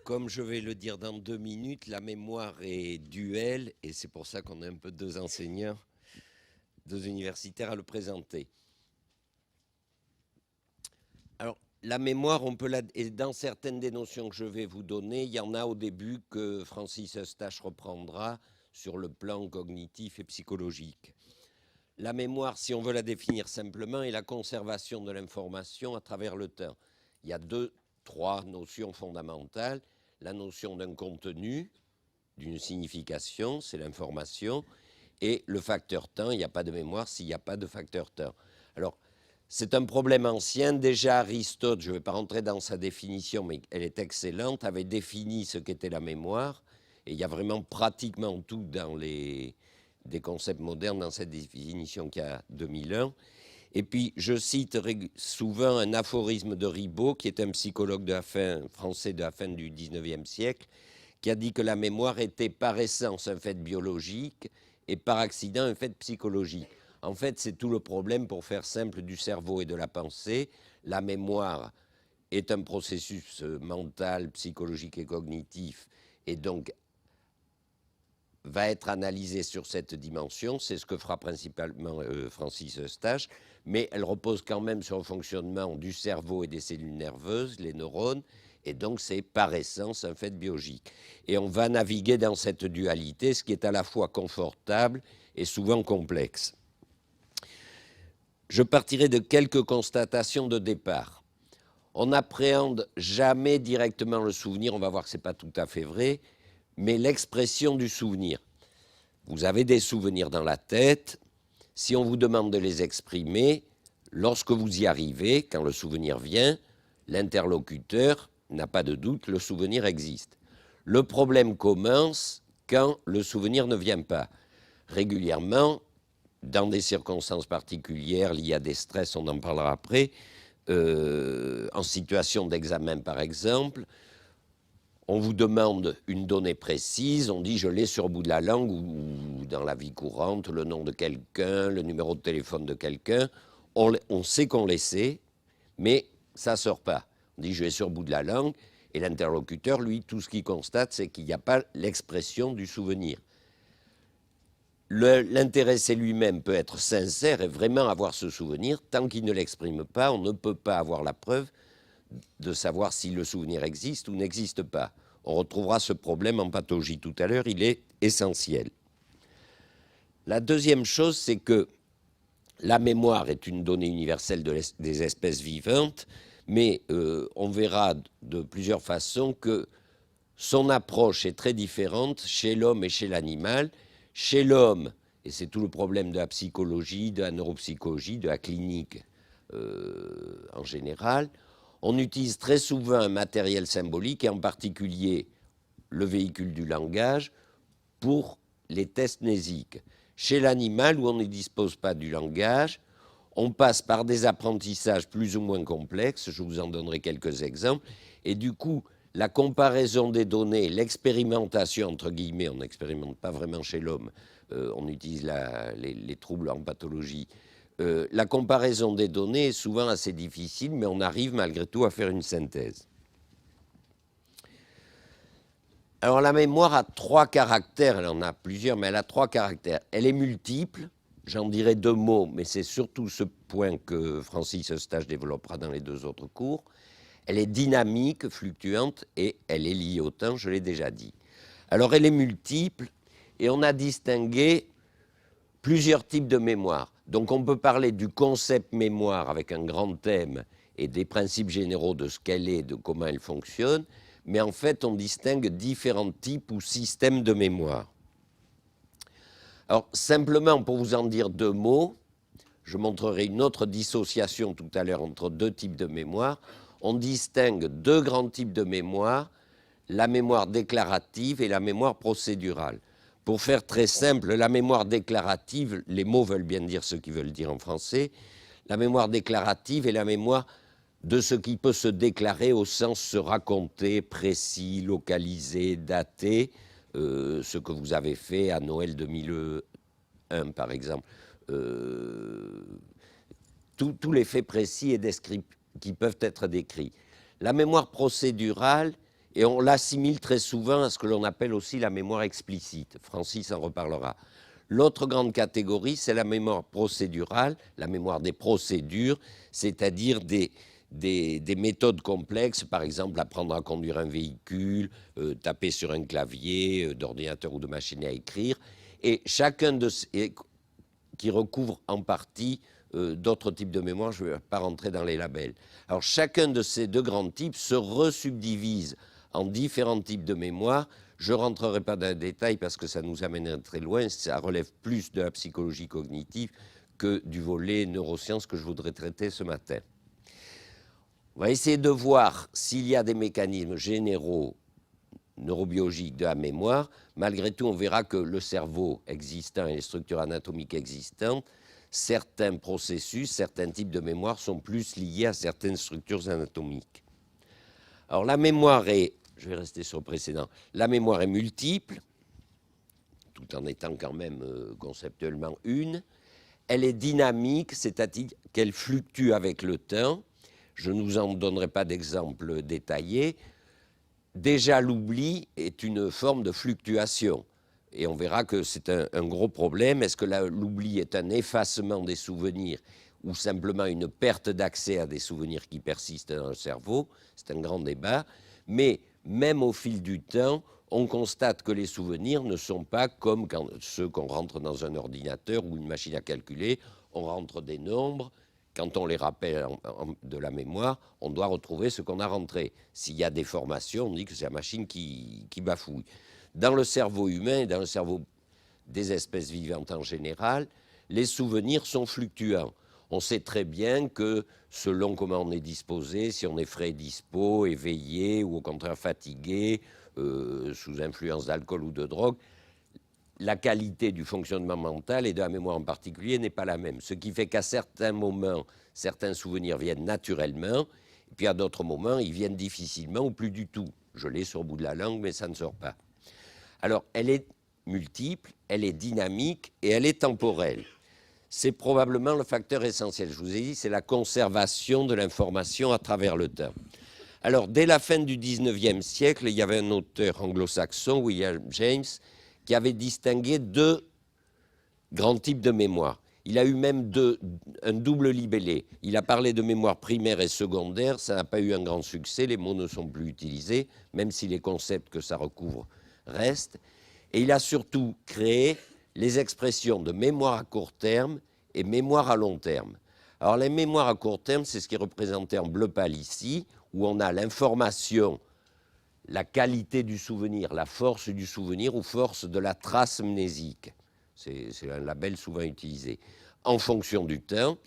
Comme je vais le dire dans 2 minutes, la mémoire est duel, et c'est pour ça qu'on a un peu deux enseignants, deux universitaires à le présenter. Alors, la mémoire, on peut et dans certaines des notions que je vais vous donner, il y en a au début que Francis Eustache reprendra sur le plan cognitif et psychologique. La mémoire, si on veut la définir simplement, est la conservation de l'information à travers le temps. Il y a trois notions fondamentales. La notion d'un contenu, d'une signification, c'est l'information, et le facteur temps. Il n'y a pas de mémoire s'il n'y a pas de facteur temps. Alors, c'est un problème ancien. Déjà, Aristote, je ne vais pas rentrer dans sa définition, mais elle est excellente, avait défini ce qu'était la mémoire. Et il y a vraiment pratiquement tout dans des concepts modernes dans cette définition qu'il y a 2000 ans. Et puis, je cite souvent un aphorisme de Ribot, qui est un psychologue français de la fin du 19e siècle, qui a dit que la mémoire était par essence un fait biologique et par accident un fait psychologique. En fait, c'est tout le problème, pour faire simple, du cerveau et de la pensée. La mémoire est un processus mental, psychologique et cognitif, et donc va être analysé sur cette dimension. C'est ce que fera principalement Francis Eustache, mais elle repose quand même sur le fonctionnement du cerveau et des cellules nerveuses, les neurones, et donc c'est par essence un fait biologique. Et on va naviguer dans cette dualité, ce qui est à la fois confortable et souvent complexe. Je partirai de quelques constatations de départ. On n'appréhende jamais directement le souvenir, on va voir que ce n'est pas tout à fait vrai, mais l'expression du souvenir. Vous avez des souvenirs dans la tête. Si on vous demande de les exprimer, lorsque vous y arrivez, quand le souvenir vient, l'interlocuteur n'a pas de doute, le souvenir existe. Le problème commence quand le souvenir ne vient pas. Régulièrement, dans des circonstances particulières liées à des stress, on en parlera après, en situation d'examen par exemple, on vous demande une donnée précise, on dit je l'ai sur le bout de la langue ou dans la vie courante, le nom de quelqu'un, le numéro de téléphone de quelqu'un. On sait qu'on les sait, mais ça ne sort pas. On dit je l'ai sur le bout de la langue, et l'interlocuteur, lui, tout ce qu'il constate, c'est qu'il n'y a pas l'expression du souvenir. L'intéressé lui-même peut être sincère et vraiment avoir ce souvenir. Tant qu'il ne l'exprime pas, on ne peut pas avoir la preuve de savoir si le souvenir existe ou n'existe pas. On retrouvera ce problème en pathologie tout à l'heure, il est essentiel. La deuxième chose, c'est que la mémoire est une donnée universelle des espèces vivantes, mais on verra de plusieurs façons que son approche est très différente chez l'homme et chez l'animal. Chez l'homme, et c'est tout le problème de la psychologie, de la neuropsychologie, de la clinique en général, on utilise très souvent un matériel symbolique, et en particulier le véhicule du langage, pour les tests mnésiques. Chez l'animal, où on ne dispose pas du langage, on passe par des apprentissages plus ou moins complexes, je vous en donnerai quelques exemples, et du coup, la comparaison des données, l'expérimentation, entre guillemets, on n'expérimente pas vraiment chez l'homme, on utilise les troubles en pathologie. La comparaison des données est souvent assez difficile, mais on arrive malgré tout à faire une synthèse. Alors la mémoire a trois caractères, elle en a plusieurs, mais elle a trois caractères. Elle est multiple, j'en dirai deux mots, mais c'est surtout ce point que Francis Eustache développera dans les deux autres cours. Elle est dynamique, fluctuante, et elle est liée au temps, je l'ai déjà dit. Alors elle est multiple, et on a distingué plusieurs types de mémoire. Donc on peut parler du concept mémoire avec un grand thème et des principes généraux de ce qu'elle est, de comment elle fonctionne, mais en fait on distingue différents types ou systèmes de mémoire. Alors simplement pour vous en dire deux mots, je montrerai une autre dissociation tout à l'heure entre deux types de mémoire. On distingue deux grands types de mémoire, la mémoire déclarative et la mémoire procédurale. Pour faire très simple, la mémoire déclarative, les mots veulent bien dire ce qu'ils veulent dire en français, la mémoire déclarative est la mémoire de ce qui peut se déclarer au sens se raconter, précis, localisé, daté, ce que vous avez fait à Noël 2001 par exemple. Tous les faits précis et qui peuvent être décrits. La mémoire procédurale Et on l'assimile très souvent à ce que l'on appelle aussi la mémoire explicite. Francis en reparlera. L'autre grande catégorie, c'est la mémoire procédurale, la mémoire des procédures, c'est-à-dire des méthodes complexes, par exemple apprendre à conduire un véhicule, taper sur un clavier d'ordinateur ou de machine à écrire, et chacun de ces, qui recouvre en partie d'autres types de mémoire, je ne vais pas rentrer dans les labels. Alors chacun de ces deux grands types se resubdivise en différents types de mémoire. Je ne rentrerai pas dans les détails parce que ça nous amènerait très loin, ça relève plus de la psychologie cognitive que du volet neurosciences que je voudrais traiter ce matin. On va essayer de voir s'il y a des mécanismes généraux neurobiologiques de la mémoire. Malgré tout, on verra que le cerveau existant et les structures anatomiques existantes, certains processus, certains types de mémoire sont plus liés à certaines structures anatomiques. Alors la mémoire est, je vais rester sur le précédent, la mémoire est multiple, tout en étant quand même conceptuellement une. Elle est dynamique, c'est-à-dire qu'elle fluctue avec le temps. Je ne vous en donnerai pas d'exemple détaillé. Déjà, l'oubli est une forme de fluctuation. Et on verra que c'est un gros problème. Est-ce que l'oubli est un effacement des souvenirs ou simplement une perte d'accès à des souvenirs qui persistent dans le cerveau? C'est un grand débat. Mais même au fil du temps, on constate que les souvenirs ne sont pas comme ceux qu'on rentre dans un ordinateur ou une machine à calculer. On rentre des nombres. Quand on les rappelle de la mémoire, on doit retrouver ce qu'on a rentré. S'il y a des formations, on dit que c'est la machine qui bafouille. Dans le cerveau humain et dans le cerveau des espèces vivantes en général, les souvenirs sont fluctuants. On sait très bien que selon comment on est disposé, si on est frais et dispo, éveillé ou au contraire fatigué, sous influence d'alcool ou de drogue, la qualité du fonctionnement mental et de la mémoire en particulier n'est pas la même. Ce qui fait qu'à certains moments, certains souvenirs viennent naturellement, et puis à d'autres moments, ils viennent difficilement ou plus du tout. Je l'ai sur le bout de la langue, mais ça ne sort pas. Alors, elle est multiple, elle est dynamique et elle est temporelle. C'est probablement le facteur essentiel. Je vous ai dit, c'est la conservation de l'information à travers le temps. Alors, dès la fin du 19e siècle, il y avait un auteur anglo-saxon, William James, qui avait distingué deux grands types de mémoire. Il a eu même un double libellé. Il a parlé de mémoire primaire et secondaire, ça n'a pas eu un grand succès, les mots ne sont plus utilisés, même si les concepts que ça recouvre restent. Et il a surtout créé les expressions de mémoire à court terme et mémoire à long terme. Alors les mémoires à court terme, c'est ce qui est représenté en bleu pâle ici, où on a l'information, la qualité du souvenir, la force du souvenir ou force de la trace mnésique. C'est un label souvent utilisé. En fonction du temps,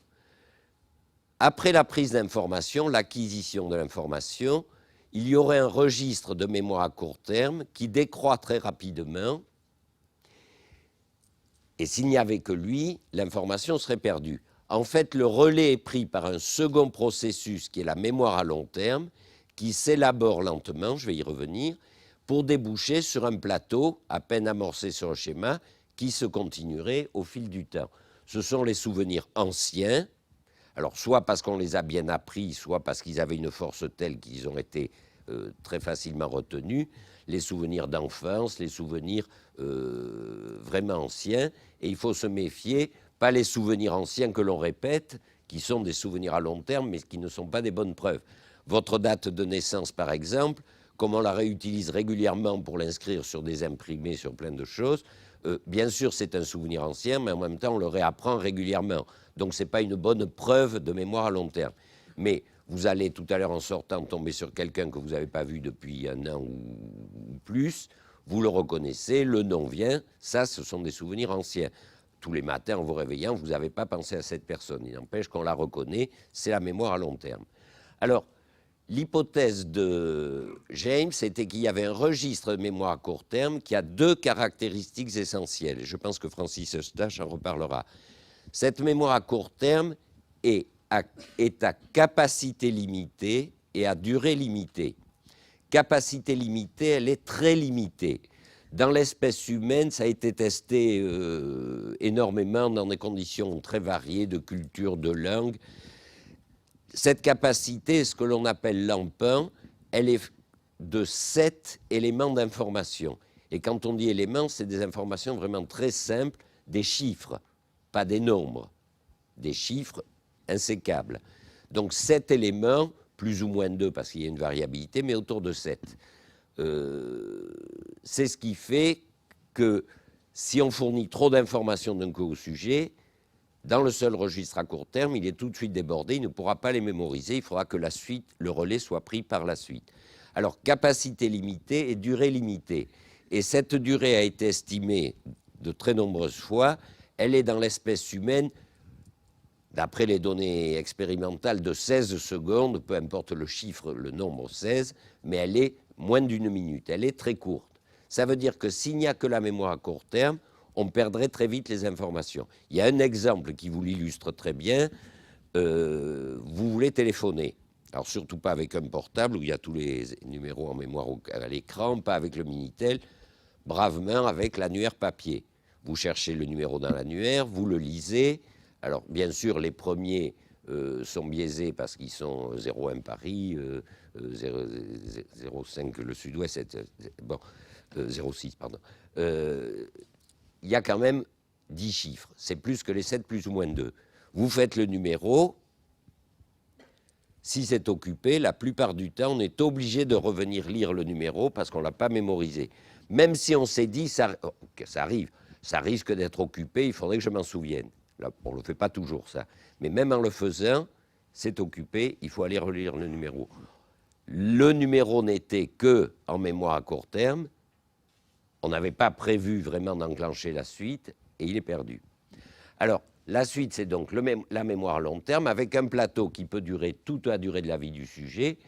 après la prise d'information, l'acquisition de l'information, il y aurait un registre de mémoire à court terme qui décroît très rapidement. Et s'il n'y avait que lui, l'information serait perdue. En fait, le relais est pris par un second processus qui est la mémoire à long terme, qui s'élabore lentement, je vais y revenir, pour déboucher sur un plateau à peine amorcé sur le schéma qui se continuerait au fil du temps. Ce sont les souvenirs anciens, alors soit parce qu'on les a bien appris, soit parce qu'ils avaient une force telle qu'ils ont été très facilement retenus, les souvenirs d'enfance, les souvenirs vraiment anciens, et il faut se méfier, pas les souvenirs anciens que l'on répète, qui sont des souvenirs à long terme, mais qui ne sont pas des bonnes preuves. Votre date de naissance, par exemple, comme on la réutilise régulièrement pour l'inscrire sur des imprimés, sur plein de choses, bien sûr, c'est un souvenir ancien, mais en même temps, on le réapprend régulièrement. Donc, ce n'est pas une bonne preuve de mémoire à long terme. Mais vous allez tout à l'heure, en sortant, tomber sur quelqu'un que vous n'avez pas vu depuis un an ou plus, vous le reconnaissez, le nom vient, ça, ce sont des souvenirs anciens. Tous les matins, en vous réveillant, vous n'avez pas pensé à cette personne. Il n'empêche qu'on la reconnaît, c'est la mémoire à long terme. Alors, l'hypothèse de James était qu'il y avait un registre de mémoire à court terme qui a deux caractéristiques essentielles. Je pense que Francis Eustache en reparlera. Cette mémoire à court terme est à capacité limitée et à durée limitée. Capacité limitée, elle est très limitée. Dans l'espèce humaine, ça a été testé énormément dans des conditions très variées de culture, de langue. Cette capacité, ce que l'on appelle l'emprunt, elle est de 7 éléments d'information. Et quand on dit éléments, c'est des informations vraiment très simples, des chiffres, pas des nombres, des chiffres insécables. Donc 7 éléments, plus ou moins 2 parce qu'il y a une variabilité, mais autour de 7. C'est ce qui fait que si on fournit trop d'informations d'un coup au sujet, dans le seul registre à court terme, il est tout de suite débordé, il ne pourra pas les mémoriser, il faudra que la suite, le relais soit pris par la suite. Alors, capacité limitée et durée limitée. Et cette durée a été estimée de très nombreuses fois. Elle est dans l'espèce humaine, d'après les données expérimentales, de 16 secondes, peu importe le chiffre, le nombre 16, mais elle est moins d'une minute. Elle est très courte. Ça veut dire que s'il n'y a que la mémoire à court terme, on perdrait très vite les informations. Il y a un exemple qui vous l'illustre très bien. Vous voulez téléphoner. Alors, surtout pas avec un portable où il y a tous les numéros en mémoire à l'écran, pas avec le Minitel, bravement avec l'annuaire papier. Vous cherchez le numéro dans l'annuaire, vous le lisez. Alors, bien sûr, les premiers sont biaisés parce qu'ils sont 01 Paris, 05 le Sud-Ouest, bon, 06, pardon. Il y a quand même 10 chiffres. C'est plus que les 7 plus ou moins 2. Vous faites le numéro. Si c'est occupé, la plupart du temps, on est obligé de revenir lire le numéro parce qu'on ne l'a pas mémorisé. Même si on s'est dit, ça arrive, ça risque d'être occupé, il faudrait que je m'en souvienne. Là, on ne le fait pas toujours, ça. Mais même en le faisant, c'est occupé, il faut aller relire le numéro. Le numéro n'était que en mémoire à court terme. On n'avait pas prévu vraiment d'enclencher la suite et il est perdu. Alors, la suite, c'est donc la mémoire à long terme avec un plateau qui peut durer toute la durée de la vie du sujet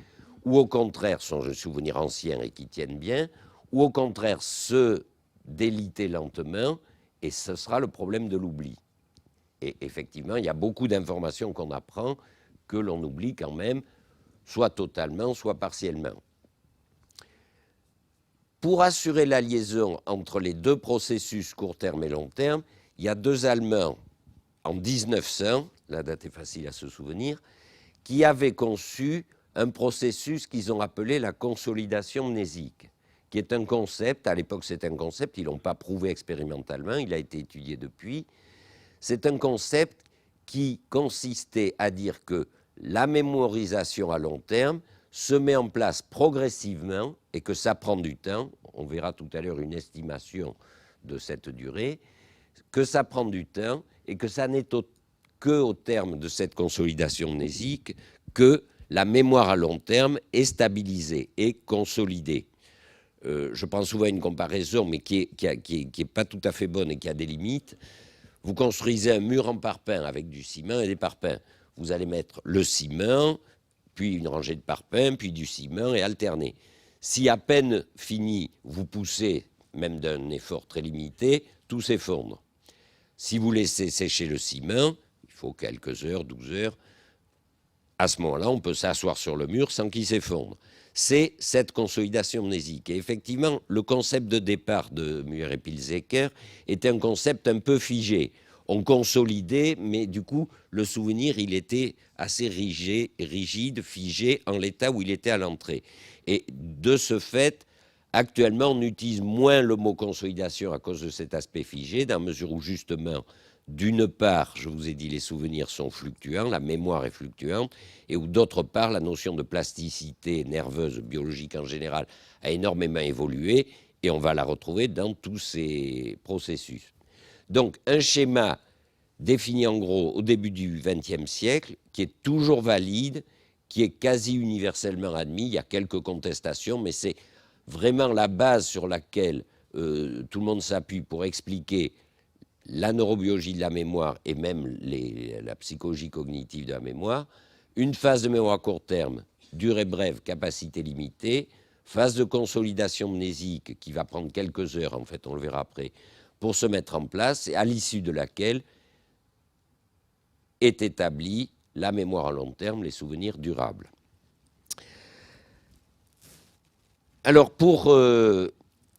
ou au contraire, sont des souvenirs anciens et qui tiennent bien, ou au contraire, se déliter lentement et ce sera le problème de l'oubli. Et effectivement, il y a beaucoup d'informations qu'on apprend que l'on oublie quand même, soit totalement, soit partiellement. Pour assurer la liaison entre les deux processus court terme et long terme, il y a deux Allemands en 1900, la date est facile à se souvenir, qui avaient conçu un processus qu'ils ont appelé la consolidation mnésique, qui est un concept, à l'époque c'est un concept, ils ne l'ont pas prouvé expérimentalement, il a été étudié depuis, c'est un concept qui consistait à dire que la mémorisation à long terme se met en place progressivement et que ça prend du temps, on verra tout à l'heure une estimation de cette durée, que ça prend du temps et que ça n'est qu'au terme de cette consolidation mnésique que la mémoire à long terme est stabilisée et consolidée. Je prends souvent une comparaison, mais qui est pas tout à fait bonne et qui a des limites. Vous construisez un mur en parpaing avec du ciment et des parpaings. Vous allez mettre le ciment, puis une rangée de parpaings, puis du ciment et alterner. Si à peine fini, vous poussez, même d'un effort très limité, tout s'effondre. Si vous laissez sécher le ciment, il faut quelques heures, 12 heures, à ce moment-là, on peut s'asseoir sur le mur sans qu'il s'effondre. C'est cette consolidation mnésique. Et effectivement, le concept de départ de Muir et Pilzecker était un concept un peu figé. On consolidait, mais du coup, le souvenir, il était assez rigide, figé, en l'état où il était à l'entrée. Et de ce fait, actuellement, on utilise moins le mot consolidation à cause de cet aspect figé, dans la mesure où, justement, d'une part, je vous ai dit, les souvenirs sont fluctuants, la mémoire est fluctuante, et où, d'autre part, la notion de plasticité nerveuse, biologique en général, a énormément évolué, et on va la retrouver dans tous ces processus. Donc, un schéma défini en gros au début du XXe siècle, qui est toujours valide, qui est quasi universellement admis, il y a quelques contestations, mais c'est vraiment la base sur laquelle tout le monde s'appuie pour expliquer la neurobiologie de la mémoire et même la psychologie cognitive de la mémoire. Une phase de mémoire à court terme, durée brève, capacité limitée, phase de consolidation mnésique qui va prendre quelques heures, en fait, on le verra après, pour se mettre en place, et à l'issue de laquelle est établie la mémoire à long terme, les souvenirs durables. Alors, pour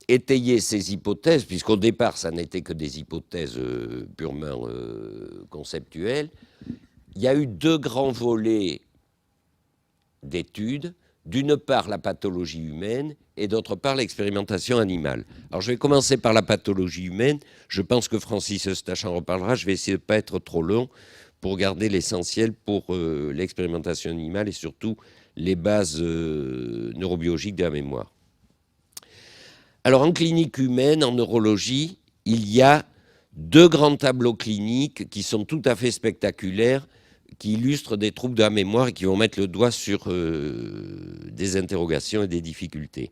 étayer ces hypothèses, puisqu'au départ, ça n'était que des hypothèses purement conceptuelles, il y a eu deux grands volets d'études d'une part la pathologie humaine et d'autre part l'expérimentation animale. Alors je vais commencer par la pathologie humaine. Je pense que Francis Eustache en reparlera. Je vais essayer de ne pas être trop long pour garder l'essentiel pour l'expérimentation animale et surtout les bases neurobiologiques de la mémoire. Alors en clinique humaine, en neurologie, il y a 2 grands tableaux cliniques qui sont tout à fait spectaculaires, qui illustrent des troubles de la mémoire et qui vont mettre le doigt sur des interrogations et des difficultés.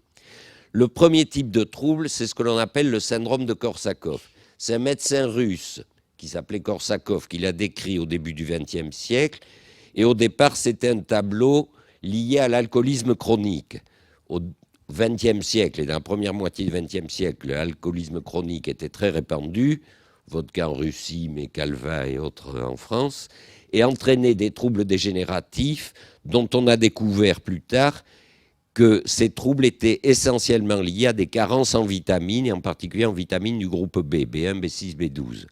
Le premier type de trouble, c'est ce que l'on appelle le syndrome de Korsakov. C'est un médecin russe qui s'appelait Korsakov, qui l'a décrit au début du XXe siècle. Et au départ, c'était un tableau lié à l'alcoolisme chronique. Au XXe siècle et dans la première moitié du XXe siècle, l'alcoolisme chronique était très répandu, vodka en Russie, mais Calva et autres en France, et entraînait des troubles dégénératifs dont on a découvert plus tard que ces troubles étaient essentiellement liés à des carences en vitamines, et en particulier en vitamines du groupe B, B1, B6, B12.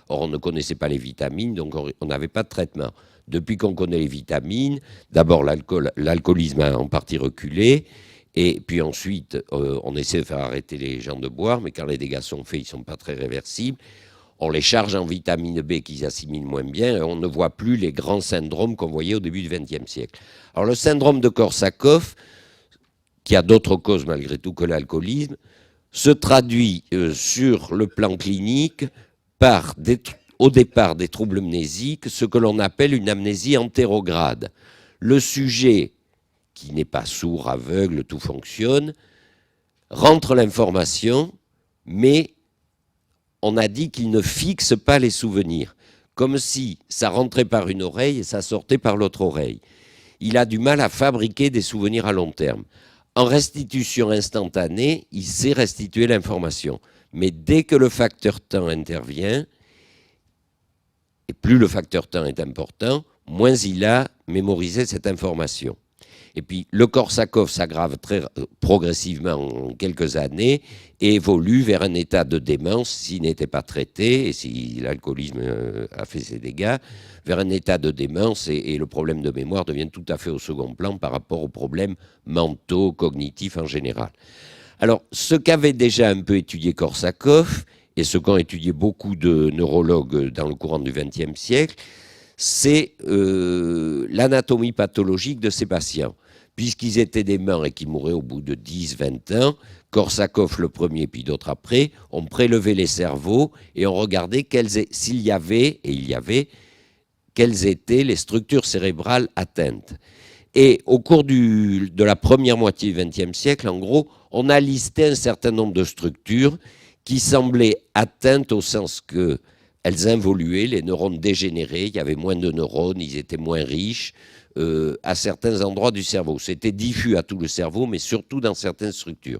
Or, on ne connaissait pas les vitamines, donc on n'avait pas de traitement. Depuis qu'on connaît les vitamines, d'abord l'alcoolisme a en partie reculé, et puis ensuite, on essaie de faire arrêter les gens de boire, mais quand les dégâts sont faits, ils ne sont pas très réversibles. On les charge en vitamine B qu'ils assimilent moins bien, et on ne voit plus les grands syndromes qu'on voyait au début du XXe siècle. Alors le syndrome de Korsakov, qui a d'autres causes malgré tout que l'alcoolisme, se traduit sur le plan clinique par, au départ, des troubles mnésiques, ce que l'on appelle une amnésie antérograde. Le sujet, qui n'est pas sourd, aveugle, tout fonctionne, rentre l'information, mais on a dit qu'il ne fixe pas les souvenirs, comme si ça rentrait par une oreille et ça sortait par l'autre oreille. Il a du mal à fabriquer des souvenirs à long terme. En restitution instantanée, il sait restituer l'information. Mais dès que le facteur temps intervient, et plus le facteur temps est important, moins il a mémorisé cette information. Et puis le Korsakov s'aggrave très progressivement en quelques années et évolue vers un état de démence s'il n'était pas traité, et si l'alcoolisme a fait ses dégâts, vers un état de démence, et le problème de mémoire devient tout à fait au second plan par rapport aux problèmes mentaux, cognitifs en général. Alors, ce qu'avait déjà un peu étudié Korsakov, et ce qu'ont étudié beaucoup de neurologues dans le courant du XXe siècle, c'est l'anatomie pathologique de ces patients. Puisqu'ils étaient déments et qu'ils mouraient au bout de 10-20 ans, Korsakov le premier, puis d'autres après, ont prélevé les cerveaux et ont regardé s'il y avait, et il y avait, quelles étaient les structures cérébrales atteintes. Et au cours de la première moitié du XXe siècle, en gros, on a listé un certain nombre de structures qui semblaient atteintes au sens que elles involuaient, les neurones dégénéraient, il y avait moins de neurones, ils étaient moins riches à certains endroits du cerveau. C'était diffus à tout le cerveau, mais surtout dans certaines structures.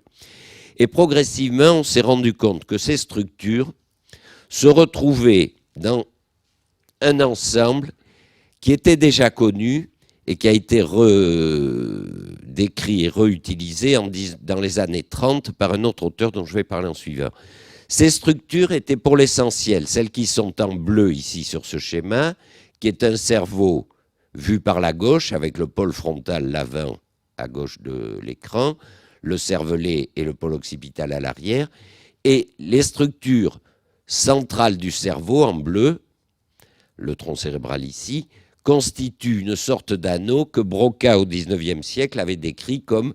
Et progressivement, on s'est rendu compte que ces structures se retrouvaient dans un ensemble qui était déjà connu et qui a été décrit et réutilisé dans les années 30 par un autre auteur dont je vais parler en suivant. Ces structures étaient pour l'essentiel celles qui sont en bleu ici sur ce schéma, qui est un cerveau vu par la gauche avec le pôle frontal, l'avant, à gauche de l'écran, le cervelet et le pôle occipital à l'arrière, et les structures centrales du cerveau en bleu, le tronc cérébral ici, constituent une sorte d'anneau que Broca au XIXe siècle avait décrit comme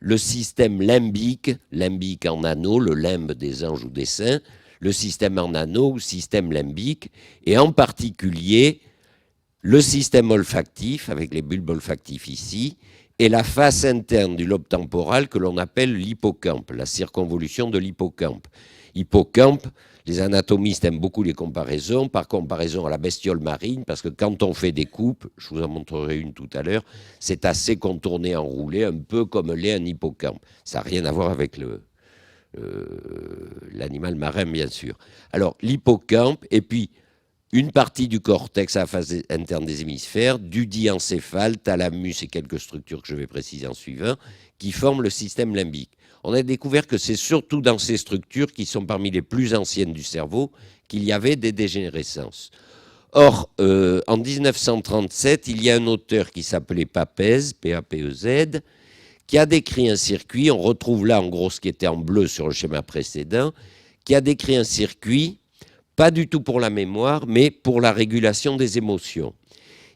le système limbique, limbique en anneau, le limbe des anges ou des saints, le système en anneau ou système limbique, et en particulier le système olfactif, avec les bulbes olfactifs ici, et la face interne du lobe temporal que l'on appelle l'hippocampe, la circonvolution de l'hippocampe. Hippocampe, les anatomistes aiment beaucoup les comparaisons, par comparaison à la bestiole marine, parce que quand on fait des coupes, je vous en montrerai une tout à l'heure, c'est assez contourné, enroulé, un peu comme l'est un hippocampe. Ça n'a rien à voir avec l'animal marin, bien sûr. Alors, l'hippocampe, et puis une partie du cortex à la face interne des hémisphères, du diencéphale, thalamus et quelques structures que je vais préciser en suivant, qui forment le système limbique. On a découvert que c'est surtout dans ces structures, qui sont parmi les plus anciennes du cerveau, qu'il y avait des dégénérescences. Or, en 1937, il y a un auteur qui s'appelait Papez, P-A-P-E-Z, qui a décrit un circuit, on retrouve là en gros ce qui était en bleu sur le schéma précédent, qui a décrit un circuit, pas du tout pour la mémoire, mais pour la régulation des émotions.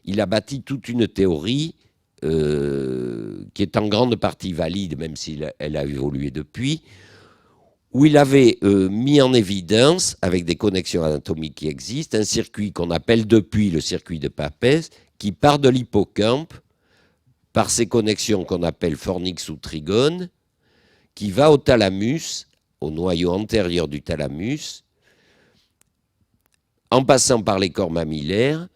Il a bâti toute une théorie qui est en grande partie valide, même si elle a évolué depuis, où il avait mis en évidence, avec des connexions anatomiques qui existent, un circuit qu'on appelle depuis le circuit de Papez, qui part de l'hippocampe, par ces connexions qu'on appelle fornix ou trigones, qui va au thalamus, au noyau antérieur du thalamus, en passant par les corps mammillaires,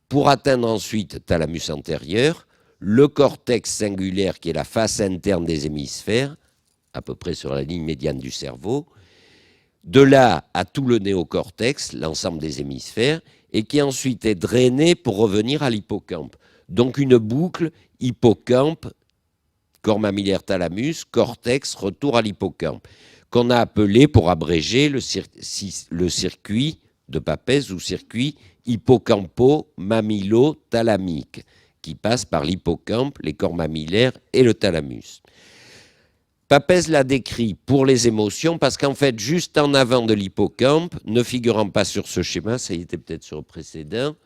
pour atteindre ensuite thalamus antérieur, le cortex singulaire qui est la face interne des hémisphères, à peu près sur la ligne médiane du cerveau, de là à tout le néocortex, l'ensemble des hémisphères, et qui ensuite est drainé pour revenir à l'hippocampe. Donc une boucle, hippocampe, corps mammillaire thalamus, cortex, retour à l'hippocampe, qu'on a appelé, pour abréger, le circuit de Papez ou circuit hippocampo-mammillo-thalamique, qui passe par l'hippocampe, les corps mammillaires et le thalamus. Papez l'a décrit pour les émotions parce qu'en fait, juste en avant de l'hippocampe, ne figurant pas sur ce schéma, ça y était peut-être sur le précédent,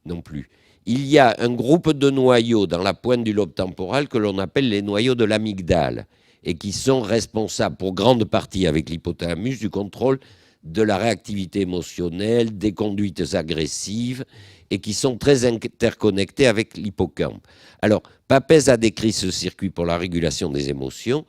non plus, il y a un groupe de noyaux dans la pointe du lobe temporal que l'on appelle les noyaux de l'amygdale et qui sont responsables pour grande partie avec l'hypothalamus du contrôle de la réactivité émotionnelle, des conduites agressives et qui sont très interconnectés avec l'hippocampe. Alors, Papez a décrit ce circuit pour la régulation des émotions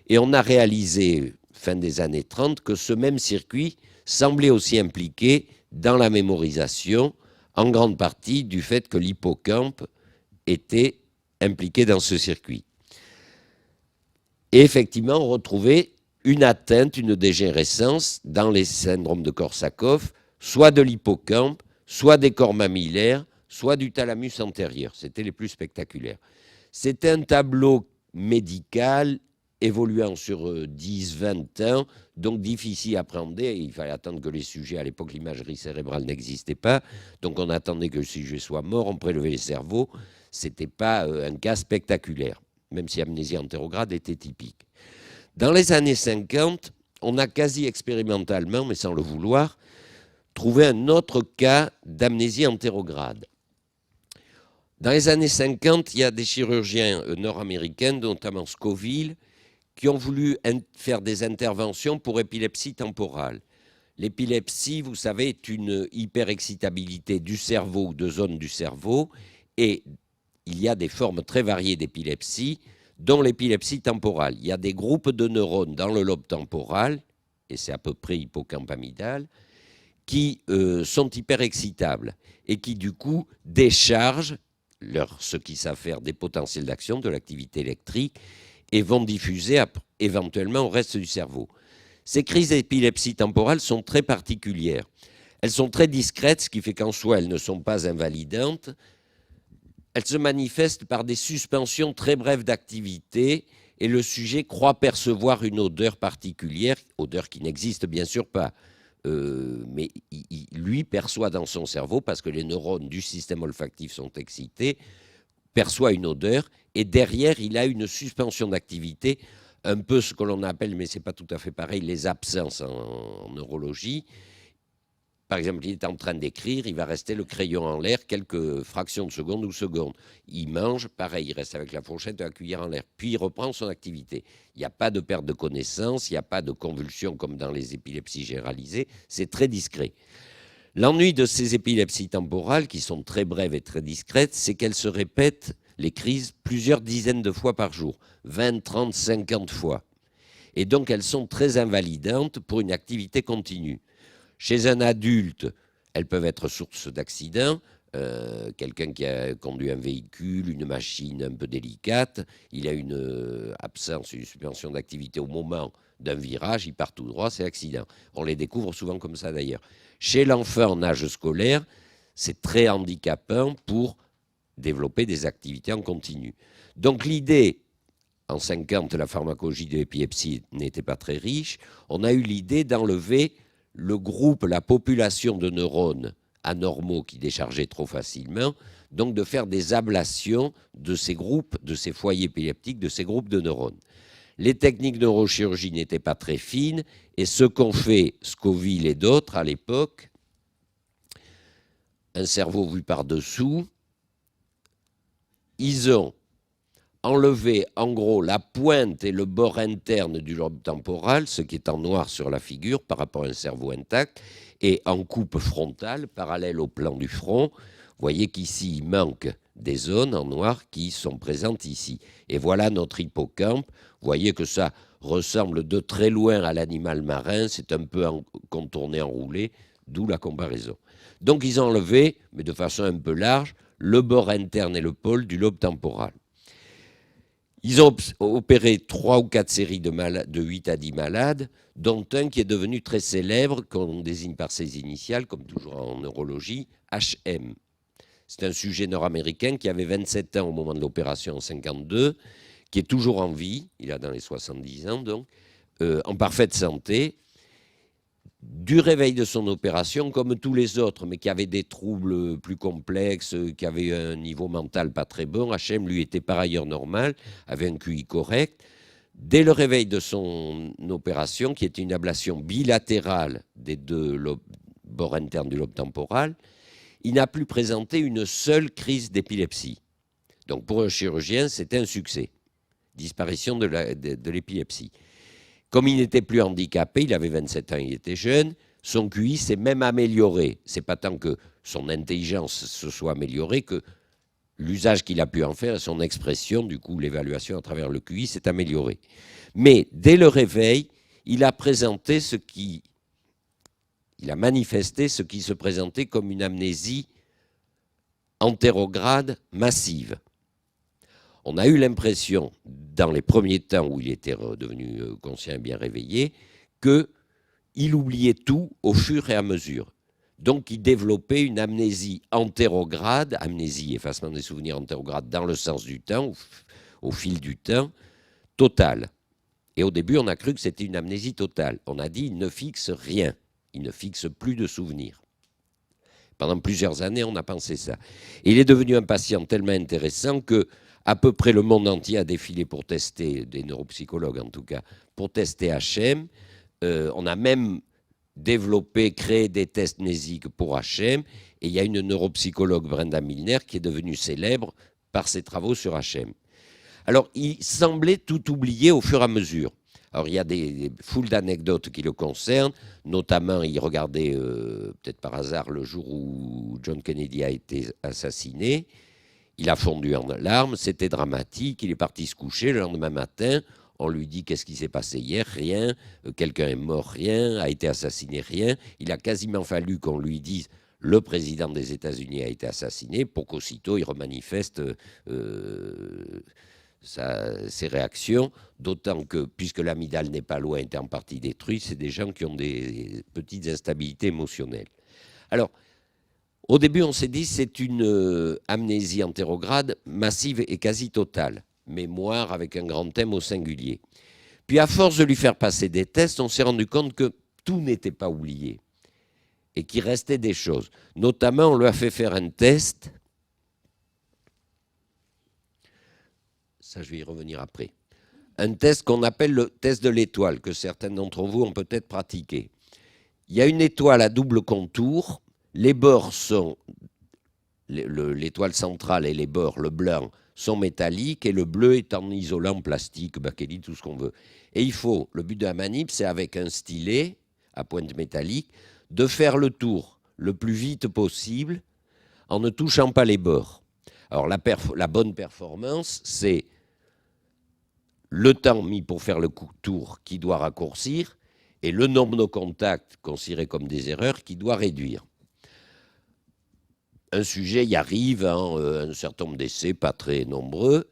et on a réalisé, fin des années 30, que ce même circuit semblait aussi impliqué dans la mémorisation, en grande partie du fait que l'hippocampe était impliqué dans ce circuit. Et effectivement, on retrouvait une atteinte, une dégénérescence dans les syndromes de Korsakoff, soit de l'hippocampe, soit des corps mammillaires, soit du thalamus antérieur. C'était les plus spectaculaires. C'était un tableau médical évoluant sur 10-20 ans, donc difficile à appréhender. Il fallait attendre que les sujets, à l'époque, l'imagerie cérébrale n'existait pas, donc on attendait que le sujet soit mort, on prélevait les cerveaux. Ce n'était pas un cas spectaculaire, même si amnésie antérograde était typique. Dans les années 50, on a quasi expérimentalement, mais sans le vouloir, trouvé un autre cas d'amnésie antérograde. Dans les années 50, il y a des chirurgiens nord-américains, notamment Scoville, qui ont voulu faire des interventions pour épilepsie temporale. L'épilepsie, vous savez, est une hyperexcitabilité du cerveau ou de zones du cerveau, et il y a des formes très variées d'épilepsie, dont l'épilepsie temporale. Il y a des groupes de neurones dans le lobe temporal, et c'est à peu près hippocampe amygdale, qui sont hyperexcitables et qui, du coup, déchargent ce qu'ils savent faire des potentiels d'action, de l'activité électrique, et vont diffuser éventuellement au reste du cerveau. Ces crises d'épilepsie temporale sont très particulières. Elles sont très discrètes, ce qui fait qu'en soi, elles ne sont pas invalidantes. Elles se manifestent par des suspensions très brèves d'activité et le sujet croit percevoir une odeur particulière, odeur qui n'existe bien sûr pas, mais lui perçoit dans son cerveau, parce que les neurones du système olfactif sont excités, perçoit une odeur, et derrière, il a une suspension d'activité, un peu ce que l'on appelle, mais ce n'est pas tout à fait pareil, les absences en neurologie. Par exemple, il est en train d'écrire, il va rester le crayon en l'air quelques fractions de seconde ou secondes. Il mange, pareil, il reste avec la fourchette et la cuillère en l'air, puis il reprend son activité. Il n'y a pas de perte de connaissance, il n'y a pas de convulsion comme dans les épilepsies généralisées, c'est très discret. L'ennui de ces épilepsies temporales, qui sont très brèves et très discrètes, c'est qu'elles se répètent, les crises, plusieurs dizaines de fois par jour, 20, 30, 50 fois. Et donc, elles sont très invalidantes pour une activité continue. Chez un adulte, elles peuvent être source d'accidents. Quelqu'un qui a conduit un véhicule, une machine un peu délicate, il a une absence, une suspension d'activité au moment d'un virage, il part tout droit, c'est accident. On les découvre souvent comme ça d'ailleurs. Chez l'enfant en âge scolaire, c'est très handicapant pour développer des activités en continu. Donc l'idée, en 50, la pharmacologie de l'épilepsie n'était pas très riche, on a eu l'idée d'enlever le groupe, la population de neurones anormaux qui déchargeaient trop facilement, donc de faire des ablations de ces groupes, de ces foyers épileptiques, de ces groupes de neurones. Les techniques de neurochirurgie n'étaient pas très fines, et ce qu'ont fait Scoville et d'autres à l'époque, un cerveau vu par-dessous, ils ont enlevé en gros la pointe et le bord interne du lobe temporal, ce qui est en noir sur la figure par rapport à un cerveau intact, et en coupe frontale, parallèle au plan du front. Vous voyez qu'ici, il manque des zones en noir qui sont présentes ici. Et voilà notre hippocampe. Vous voyez que ça ressemble de très loin à l'animal marin, c'est un peu contourné, enroulé, d'où la comparaison. Donc ils ont enlevé, mais de façon un peu large, le bord interne et le pôle du lobe temporal. Ils ont opéré 3 ou 4 séries de 8 à 10 malades, dont un qui est devenu très célèbre, qu'on désigne par ses initiales, comme toujours en neurologie, HM. C'est un sujet nord-américain qui avait 27 ans au moment de l'opération en 1952, qui est toujours en vie, il a dans les 70 ans donc, en parfaite santé, du réveil de son opération, comme tous les autres, mais qui avaient des troubles plus complexes, qui avaient un niveau mental pas très bon. HM, lui, était par ailleurs normal, avait un QI correct. Dès le réveil de son opération, qui était une ablation bilatérale des deux bords internes du lobe temporal, il n'a plus présenté une seule crise d'épilepsie. Donc pour un chirurgien, c'était un succès. Disparition de l'épilepsie. Comme il n'était plus handicapé, il avait 27 ans, il était jeune, son QI s'est même amélioré. C'est pas tant que son intelligence se soit améliorée que l'usage qu'il a pu en faire et son expression, du coup l'évaluation à travers le QI s'est améliorée. Mais dès le réveil, il a manifesté ce qui se présentait comme une amnésie antérograde massive. On a eu l'impression, dans les premiers temps où il était devenu conscient et bien réveillé, qu'il oubliait tout au fur et à mesure. Donc, il développait une amnésie antérograde, amnésie, effacement des souvenirs antérogrades dans le sens du temps, au fil du temps, totale. Et au début, on a cru que c'était une amnésie totale. On a dit, il ne fixe rien, il ne fixe plus de souvenirs. Pendant plusieurs années, on a pensé ça. Et il est devenu un patient tellement intéressant que à peu près le monde entier a défilé pour tester, des neuropsychologues en tout cas, pour tester HM. On a même développé, créé des tests mnésiques pour HM. Et il y a une neuropsychologue, Brenda Milner, qui est devenue célèbre par ses travaux sur HM. Alors, il semblait tout oublier au fur et à mesure. Alors, il y a des foules d'anecdotes qui le concernent. Notamment, il regardait, peut-être par hasard, le jour où John Kennedy a été assassiné. Il a fondu en larmes, c'était dramatique, il est parti se coucher. Le lendemain matin, on lui dit qu'est-ce qui s'est passé hier, rien, quelqu'un est mort, rien, a été assassiné, rien. Il a quasiment fallu qu'on lui dise le président des États-Unis a été assassiné pour qu'aussitôt il remanifeste ses réactions, d'autant que, puisque l'amygdale n'est pas loin, était en partie détruite, c'est des gens qui ont des petites instabilités émotionnelles. Alors, au début, on s'est dit c'est une amnésie antérograde massive et quasi totale. Mémoire avec un grand thème au singulier. Puis à force de lui faire passer des tests, on s'est rendu compte que tout n'était pas oublié et qu'il restait des choses. Notamment, on lui a fait faire un test. Ça, je vais y revenir après. Un test qu'on appelle le test de l'étoile, que certains d'entre vous ont peut-être pratiqué. Il y a une étoile à double contour. Les bords sont, l'étoile centrale et les bords, le blanc, sont métalliques et le bleu est en isolant plastique, bakélite, tout ce qu'on veut. Et il faut, le but de la manip, c'est avec un stylet à pointe métallique, de faire le tour le plus vite possible en ne touchant pas les bords. Alors la bonne performance, c'est le temps mis pour faire le tour qui doit raccourcir et le nombre de contacts considérés comme des erreurs qui doit réduire. Un sujet y arrive, un certain nombre d'essais, pas très nombreux.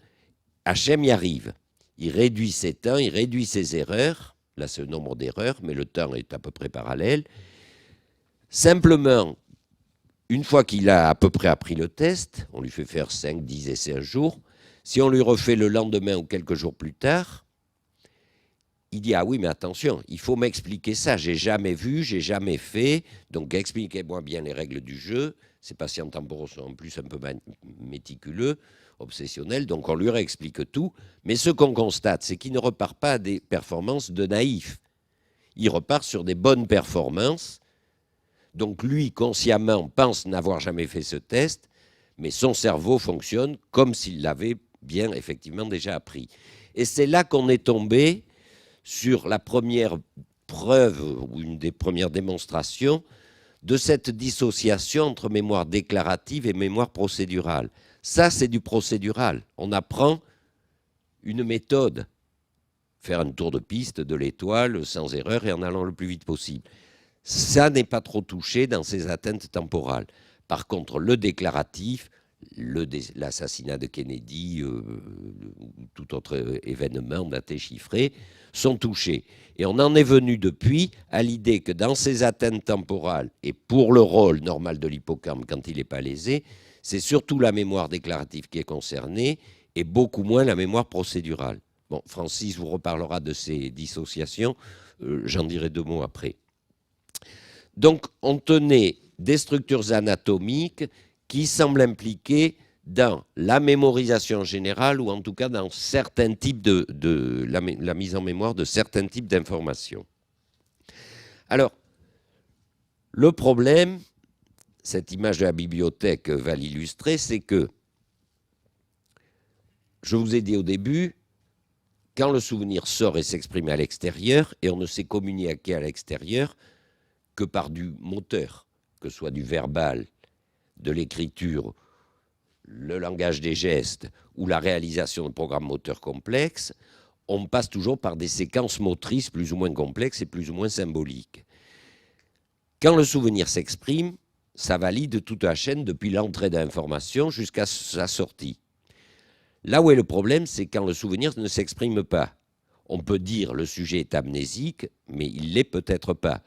HM y arrive. Il réduit ses temps, il réduit ses erreurs. Là, c'est le nombre d'erreurs, mais le temps est à peu près parallèle. Simplement, une fois qu'il a à peu près appris le test, on lui fait faire 5-10 essais un jour. Si on lui refait le lendemain ou quelques jours plus tard, il dit, ah oui, mais attention, il faut m'expliquer ça. J'ai jamais vu, j'ai jamais fait. Donc, expliquez-moi bien les règles du jeu. Ces patients temporaux sont en plus un peu méticuleux, obsessionnels. Donc, on lui réexplique tout. Mais ce qu'on constate, c'est qu'il ne repart pas à des performances de naïf. Il repart sur des bonnes performances. Donc, lui, consciemment, pense n'avoir jamais fait ce test, mais son cerveau fonctionne comme s'il l'avait bien, effectivement, déjà appris. Et c'est là qu'on est tombé sur la première preuve ou une des premières démonstrations de cette dissociation entre mémoire déclarative et mémoire procédurale. Ça, c'est du procédural. On apprend une méthode, faire un tour de piste de l'étoile sans erreur et en allant le plus vite possible. Ça n'est pas trop touché dans ces atteintes temporales. Par contre, le déclaratif, l'assassinat de Kennedy, tout autre événement daté, chiffré, sont touchés. Et on en est venu depuis à l'idée que dans ces atteintes temporales, et pour le rôle normal de l'hippocampe quand il n'est pas lésé, c'est surtout la mémoire déclarative qui est concernée et beaucoup moins la mémoire procédurale. Bon, Francis vous reparlera de ces dissociations, j'en dirai 2 mots après. Donc, on tenait des structures anatomiques qui semblent impliquées dans la mémorisation générale ou en tout cas dans certains types la mise en mémoire de certains types d'informations. Alors, le problème, cette image de la bibliothèque va l'illustrer, c'est que, je vous ai dit au début, quand le souvenir sort et s'exprime à l'extérieur, et on ne sait communiquer à l'extérieur que par du moteur, que ce soit du verbal, de l'écriture, le langage des gestes ou la réalisation de programmes moteurs complexes, on passe toujours par des séquences motrices plus ou moins complexes et plus ou moins symboliques. Quand le souvenir s'exprime, ça valide toute la chaîne depuis l'entrée d'information jusqu'à sa sortie. Là où est le problème, c'est quand le souvenir ne s'exprime pas. On peut dire le sujet est amnésique, mais il ne l'est peut-être pas.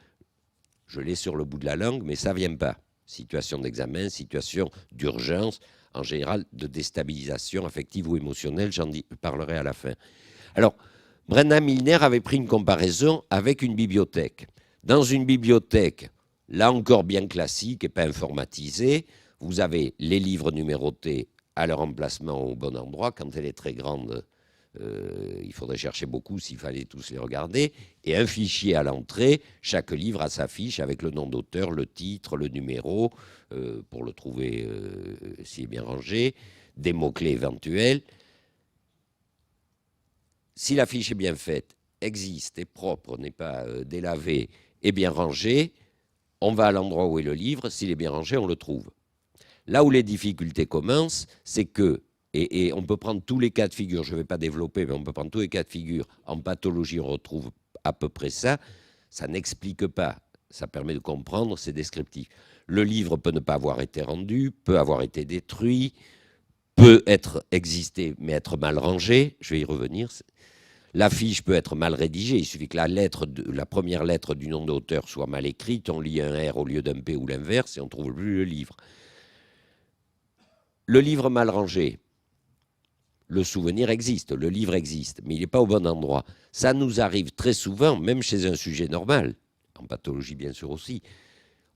Je l'ai sur le bout de la langue, mais ça ne vient pas. Situation d'examen, situation d'urgence, en général de déstabilisation affective ou émotionnelle, j'en parlerai à la fin. Alors, Brennan Milner avait pris une comparaison avec une bibliothèque. Dans une bibliothèque, là encore bien classique et pas informatisée, vous avez les livres numérotés à leur emplacement au bon endroit. Quand elle est très grande, il faudrait chercher beaucoup s'il fallait tous les regarder. Et un fichier à l'entrée, chaque livre a sa fiche avec le nom d'auteur, le titre, le numéro, pour le trouver s'il est bien rangé, des mots-clés éventuels. Si la fiche est bien faite, existe, est propre, n'est pas délavée, est bien rangée, on va à l'endroit où est le livre. S'il est bien rangé, on le trouve. Là où les difficultés commencent, c'est que, et on peut prendre tous les cas de figure, je ne vais pas développer, mais on peut prendre tous les cas de figure. En pathologie, on retrouve à peu près ça. Ça n'explique pas. Ça permet de comprendre, c'est descriptif. Le livre peut ne pas avoir été rendu, peut avoir été détruit, peut être existé, mais être mal rangé. Je vais y revenir. La fiche peut être mal rédigée. Il suffit que la première lettre du nom d'auteur soit mal écrite. On lit un R au lieu d'un P ou l'inverse et on ne trouve plus le livre. Le livre mal rangé, le souvenir existe, le livre existe, mais il n'est pas au bon endroit. Ça nous arrive très souvent, même chez un sujet normal, en pathologie bien sûr aussi.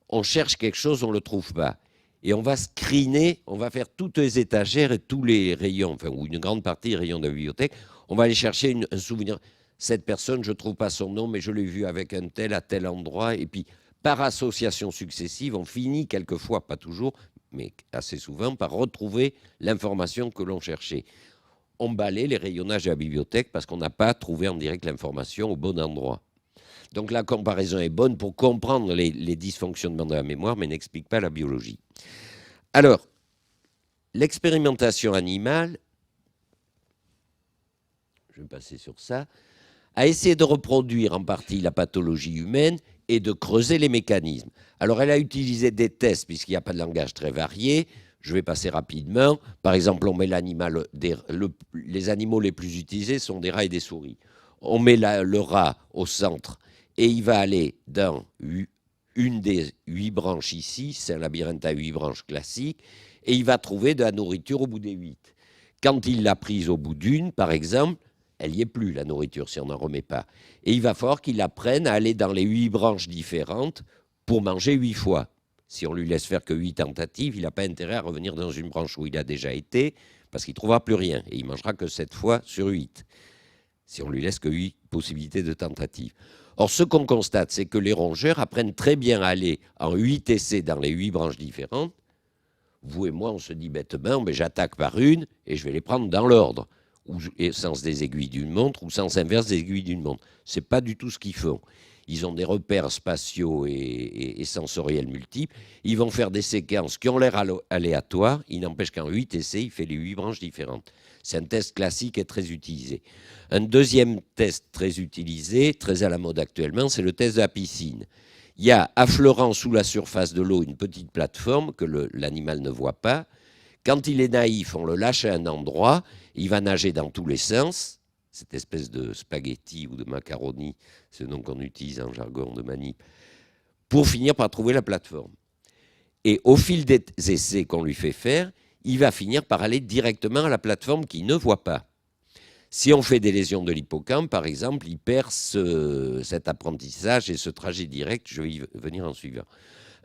On cherche quelque chose, on ne le trouve pas. Et on va screener, on va faire toutes les étagères et tous les rayons, enfin, ou une grande partie des rayons de la bibliothèque. On va aller chercher un souvenir. Cette personne, je ne trouve pas son nom, mais je l'ai vu avec un tel à tel endroit. Et puis, par association successive, on finit quelquefois, pas toujours, mais assez souvent, par retrouver l'information que l'on cherchait. On balaie les rayonnages de la bibliothèque parce qu'on n'a pas trouvé en direct l'information au bon endroit. Donc la comparaison est bonne pour comprendre les dysfonctionnements de la mémoire, mais n'explique pas la biologie. Alors, l'expérimentation animale, je vais passer sur ça, a essayé de reproduire en partie la pathologie humaine et de creuser les mécanismes. Alors, elle a utilisé des tests, puisqu'il n'y a pas de langage très varié. Je vais passer rapidement. Par exemple, on met l'animal, les animaux les plus utilisés sont des rats et des souris. On met le rat au centre et il va aller dans une des 8 branches ici, c'est un labyrinthe à 8 branches classique, et il va trouver de la nourriture au bout des 8. Quand il l'a prise au bout d'une, par exemple, elle n'y est plus, la nourriture, si on n'en remet pas. Et il va falloir qu'il apprenne à aller dans les 8 branches différentes pour manger 8 fois. Si on lui laisse faire que 8 tentatives, il n'a pas intérêt à revenir dans une branche où il a déjà été, parce qu'il ne trouvera plus rien. Et il mangera que 7 fois sur 8, si on lui laisse que 8 possibilités de tentatives. Or, ce qu'on constate, c'est que les rongeurs apprennent très bien à aller en 8 essais dans les 8 branches différentes. Vous et moi, on se dit bêtement, mais j'attaque par une et je vais les prendre dans l'ordre, ou sens des aiguilles d'une montre, ou sens inverse des aiguilles d'une montre. Ce n'est pas du tout ce qu'ils font. Ils ont des repères spatiaux et sensoriels multiples. Ils vont faire des séquences qui ont l'air aléatoires. Il n'empêche qu'en 8 essais, il fait les 8 branches différentes. C'est un test classique et très utilisé. Un deuxième test très utilisé, très à la mode actuellement, c'est le test de la piscine. Il y a, affleurant sous la surface de l'eau, une petite plateforme que l'animal ne voit pas. Quand il est naïf, on le lâche à un endroit, il va nager dans tous les sens. Cette espèce de spaghetti ou de macaroni, c'est le nom qu'on utilise en jargon de manip, pour finir par trouver la plateforme. Et au fil des essais qu'on lui fait faire, il va finir par aller directement à la plateforme qu'il ne voit pas. Si on fait des lésions de l'hippocampe, par exemple, il perd cet apprentissage et ce trajet direct. Je vais y venir en suivant.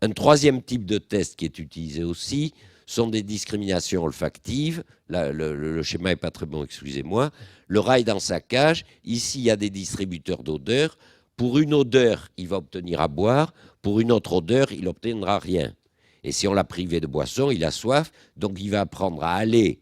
Un troisième type de test qui est utilisé aussi sont des discriminations olfactives. Là, le schéma n'est pas très bon, excusez-moi. Le rat est dans sa cage. Ici, il y a des distributeurs d'odeurs. Pour une odeur, il va obtenir à boire. Pour une autre odeur, il n'obtiendra rien. Et si on l'a privé de boisson, il a soif. Donc, il va apprendre à aller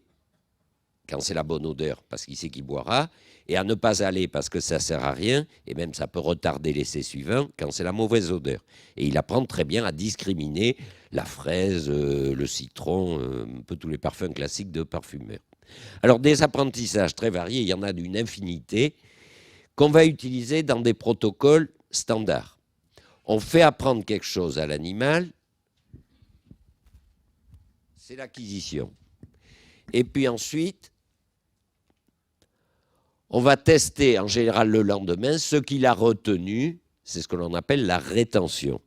quand c'est la bonne odeur, parce qu'il sait qu'il boira, et à ne pas aller parce que ça ne sert à rien, et même ça peut retarder l'essai suivant quand c'est la mauvaise odeur. Et il apprend très bien à discriminer la fraise, le citron, un peu tous les parfums classiques de parfumeurs. Alors des apprentissages très variés, il y en a d'une infinité, qu'on va utiliser dans des protocoles standards. On fait apprendre quelque chose à l'animal, c'est l'acquisition. Et puis ensuite, on va tester en général le lendemain ce qu'il a retenu, c'est ce que l'on appelle la rétention.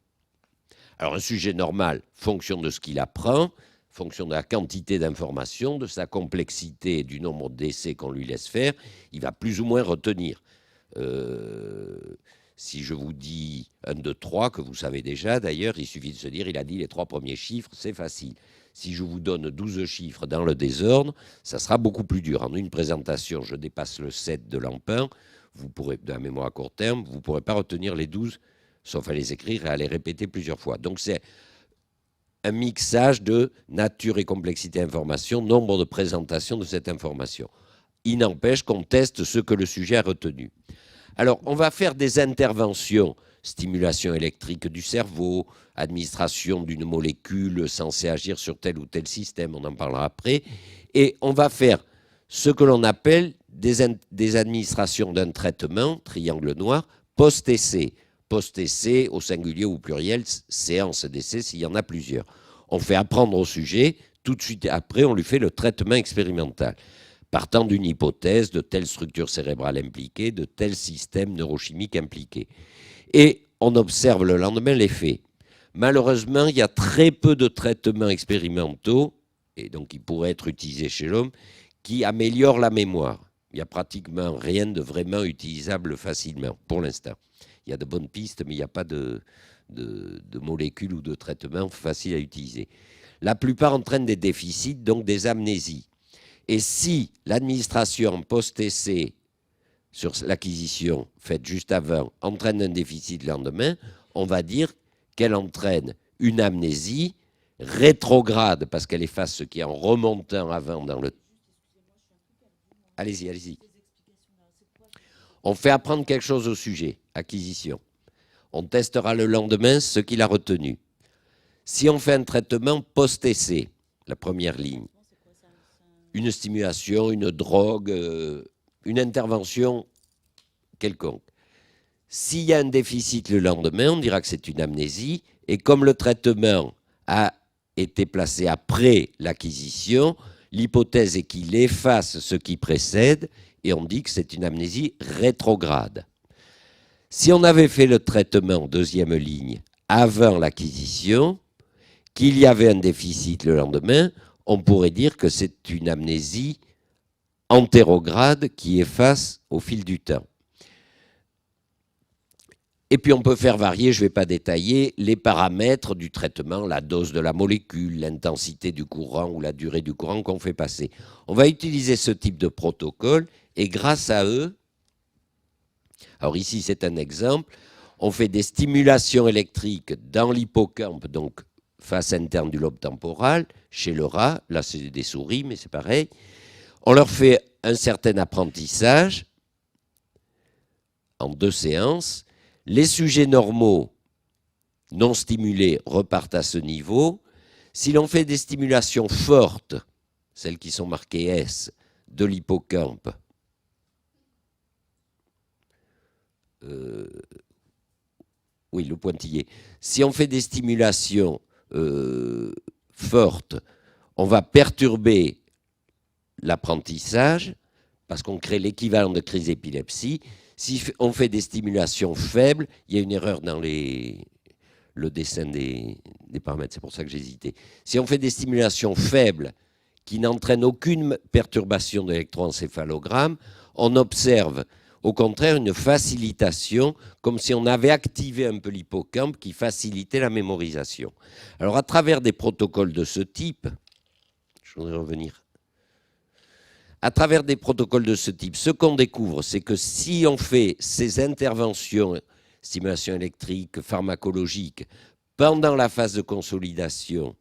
Alors un sujet normal, fonction de ce qu'il apprend, fonction de la quantité d'informations, de sa complexité et du nombre d'essais qu'on lui laisse faire, il va plus ou moins retenir. Si je vous dis 1, 2, 3, que vous savez déjà d'ailleurs, il suffit de se dire, il a dit les 3 premiers chiffres, c'est facile. Si je vous donne 12 chiffres dans le désordre, ça sera beaucoup plus dur. En une présentation, je dépasse le 7 de Lampin, vous pourrez, de la mémoire à court terme, vous ne pourrez pas retenir les 12, sauf à les écrire et à les répéter plusieurs fois. Donc c'est un mixage de nature et complexité d'information, nombre de présentations de cette information. Il n'empêche qu'on teste ce que le sujet a retenu. Alors, on va faire des interventions, stimulation électrique du cerveau, administration d'une molécule censée agir sur tel ou tel système, on en parlera après, et on va faire ce que l'on appelle des administrations d'un traitement, triangle noir, post-essai. Post-essai, au singulier ou au pluriel, séance d'essai s'il y en a plusieurs. On fait apprendre au sujet, tout de suite après, on lui fait le traitement expérimental, partant d'une hypothèse de telle structure cérébrale impliquée, de tel système neurochimique impliqué. Et on observe le lendemain l'effet. Malheureusement, il y a très peu de traitements expérimentaux, et donc qui pourraient être utilisés chez l'homme, qui améliorent la mémoire. Il n'y a pratiquement rien de vraiment utilisable facilement, pour l'instant. Il y a de bonnes pistes, mais il n'y a pas de molécules ou de traitements faciles à utiliser. La plupart entraînent des déficits, donc des amnésies. Et si l'administration post-essai sur l'acquisition faite juste avant entraîne un déficit le lendemain, on va dire qu'elle entraîne une amnésie rétrograde, parce qu'elle efface ce qui est en remontant avant dans le... Allez-y, allez-y. On fait apprendre quelque chose au sujet, acquisition. On testera le lendemain ce qu'il a retenu. Si on fait un traitement post-essai, la première ligne, une stimulation, une drogue, une intervention quelconque. S'il y a un déficit le lendemain, on dira que c'est une amnésie, et comme le traitement a été placé après l'acquisition, l'hypothèse est qu'il efface ce qui précède, et on dit que c'est une amnésie rétrograde. Si on avait fait le traitement, deuxième ligne, avant l'acquisition, qu'il y avait un déficit le lendemain, on pourrait dire que c'est une amnésie antérograde qui efface au fil du temps. Et puis on peut faire varier, je ne vais pas détailler, les paramètres du traitement, la dose de la molécule, l'intensité du courant ou la durée du courant qu'on fait passer. On va utiliser ce type de protocole et grâce à eux, alors ici c'est un exemple, on fait des stimulations électriques dans l'hippocampe, donc face interne du lobe temporal, chez le rat, là c'est des souris mais c'est pareil. On leur fait un certain apprentissage en 2 séances. Les sujets normaux non stimulés repartent à ce niveau. Si l'on fait des stimulations fortes, celles qui sont marquées S, de l'hippocampe, oui, le pointillé. Si on fait des stimulations fortes, on va perturber l'apprentissage parce qu'on crée l'équivalent de crise d'épilepsie. Si on fait des stimulations faibles, il y a une erreur dans le dessin des paramètres, c'est pour ça que j'hésitais. Si on fait des stimulations faibles qui n'entraînent aucune perturbation de l'électroencéphalogramme, on observe au contraire une facilitation, comme si on avait activé un peu l'hippocampe qui facilitait la mémorisation. Alors à travers des protocoles de ce type, je voudrais revenir. À travers des protocoles de ce type, ce qu'on découvre, c'est que si on fait ces interventions, stimulation électrique, pharmacologique, pendant la phase de consolidation,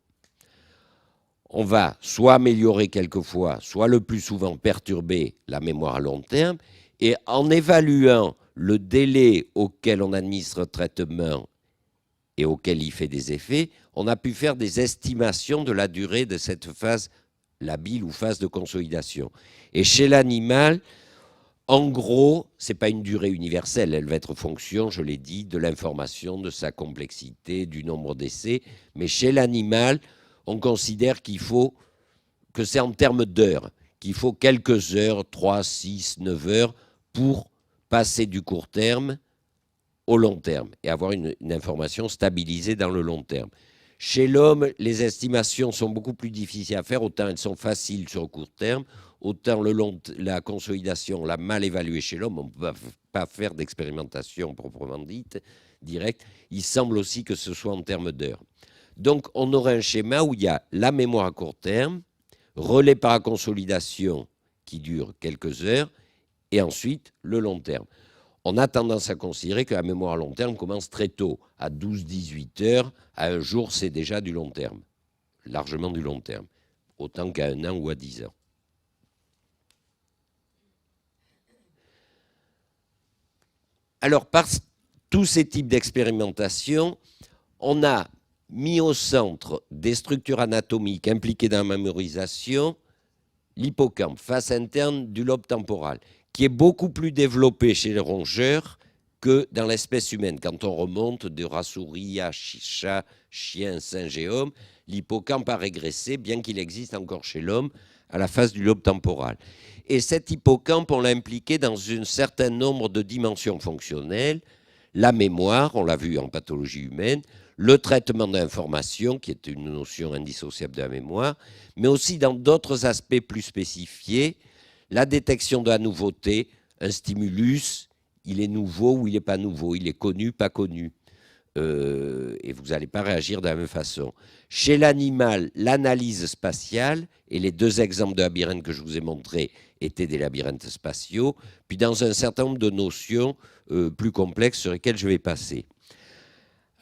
on va soit améliorer quelquefois, soit le plus souvent perturber la mémoire à long terme, et en évaluant le délai auquel on administre le traitement et auquel il fait des effets, on a pu faire des estimations de la durée de cette phase labile ou phase de consolidation. Et chez l'animal, en gros, ce n'est pas une durée universelle, elle va être fonction, je l'ai dit, de l'information, de sa complexité, du nombre d'essais, mais chez l'animal, on considère qu'il faut, que c'est en termes d'heures, qu'il faut quelques heures, 3, 6, 9 heures, pour passer du court terme au long terme et avoir une information stabilisée dans le long terme. Chez l'homme, les estimations sont beaucoup plus difficiles à faire, autant elles sont faciles sur le court terme, autant la consolidation, on l'a mal évaluée chez l'homme, on ne peut pas faire d'expérimentation proprement dite, directe. Il semble aussi que ce soit en termes d'heures. Donc, on aurait un schéma où il y a la mémoire à court terme, relais par la consolidation qui dure quelques heures, et ensuite le long terme. On a tendance à considérer que la mémoire à long terme commence très tôt, à 12-18 heures, à un jour, c'est déjà du long terme, largement du long terme, autant qu'à 1 an ou à 10 ans. Alors, par tous ces types d'expérimentation, on a mis au centre des structures anatomiques impliquées dans la mémorisation l'hippocampe, face interne du lobe temporal, qui est beaucoup plus développé chez les rongeurs que dans l'espèce humaine. Quand on remonte de rat-souris à chat, chien, singe et homme, l'hippocampe a régressé, bien qu'il existe encore chez l'homme, à la face du lobe temporal. Et cet hippocampe, on l'a impliqué dans un certain nombre de dimensions fonctionnelles. La mémoire, on l'a vu en pathologie humaine, le traitement d'information, qui est une notion indissociable de la mémoire, mais aussi dans d'autres aspects plus spécifiés, la détection de la nouveauté, un stimulus, il est nouveau ou il n'est pas nouveau, il est connu, pas connu, et vous n'allez pas réagir de la même façon. Chez l'animal, l'analyse spatiale, et les 2 exemples de labyrinthes que je vous ai montrés étaient des labyrinthes spatiaux, puis dans un certain nombre de notions plus complexes sur lesquelles je vais passer.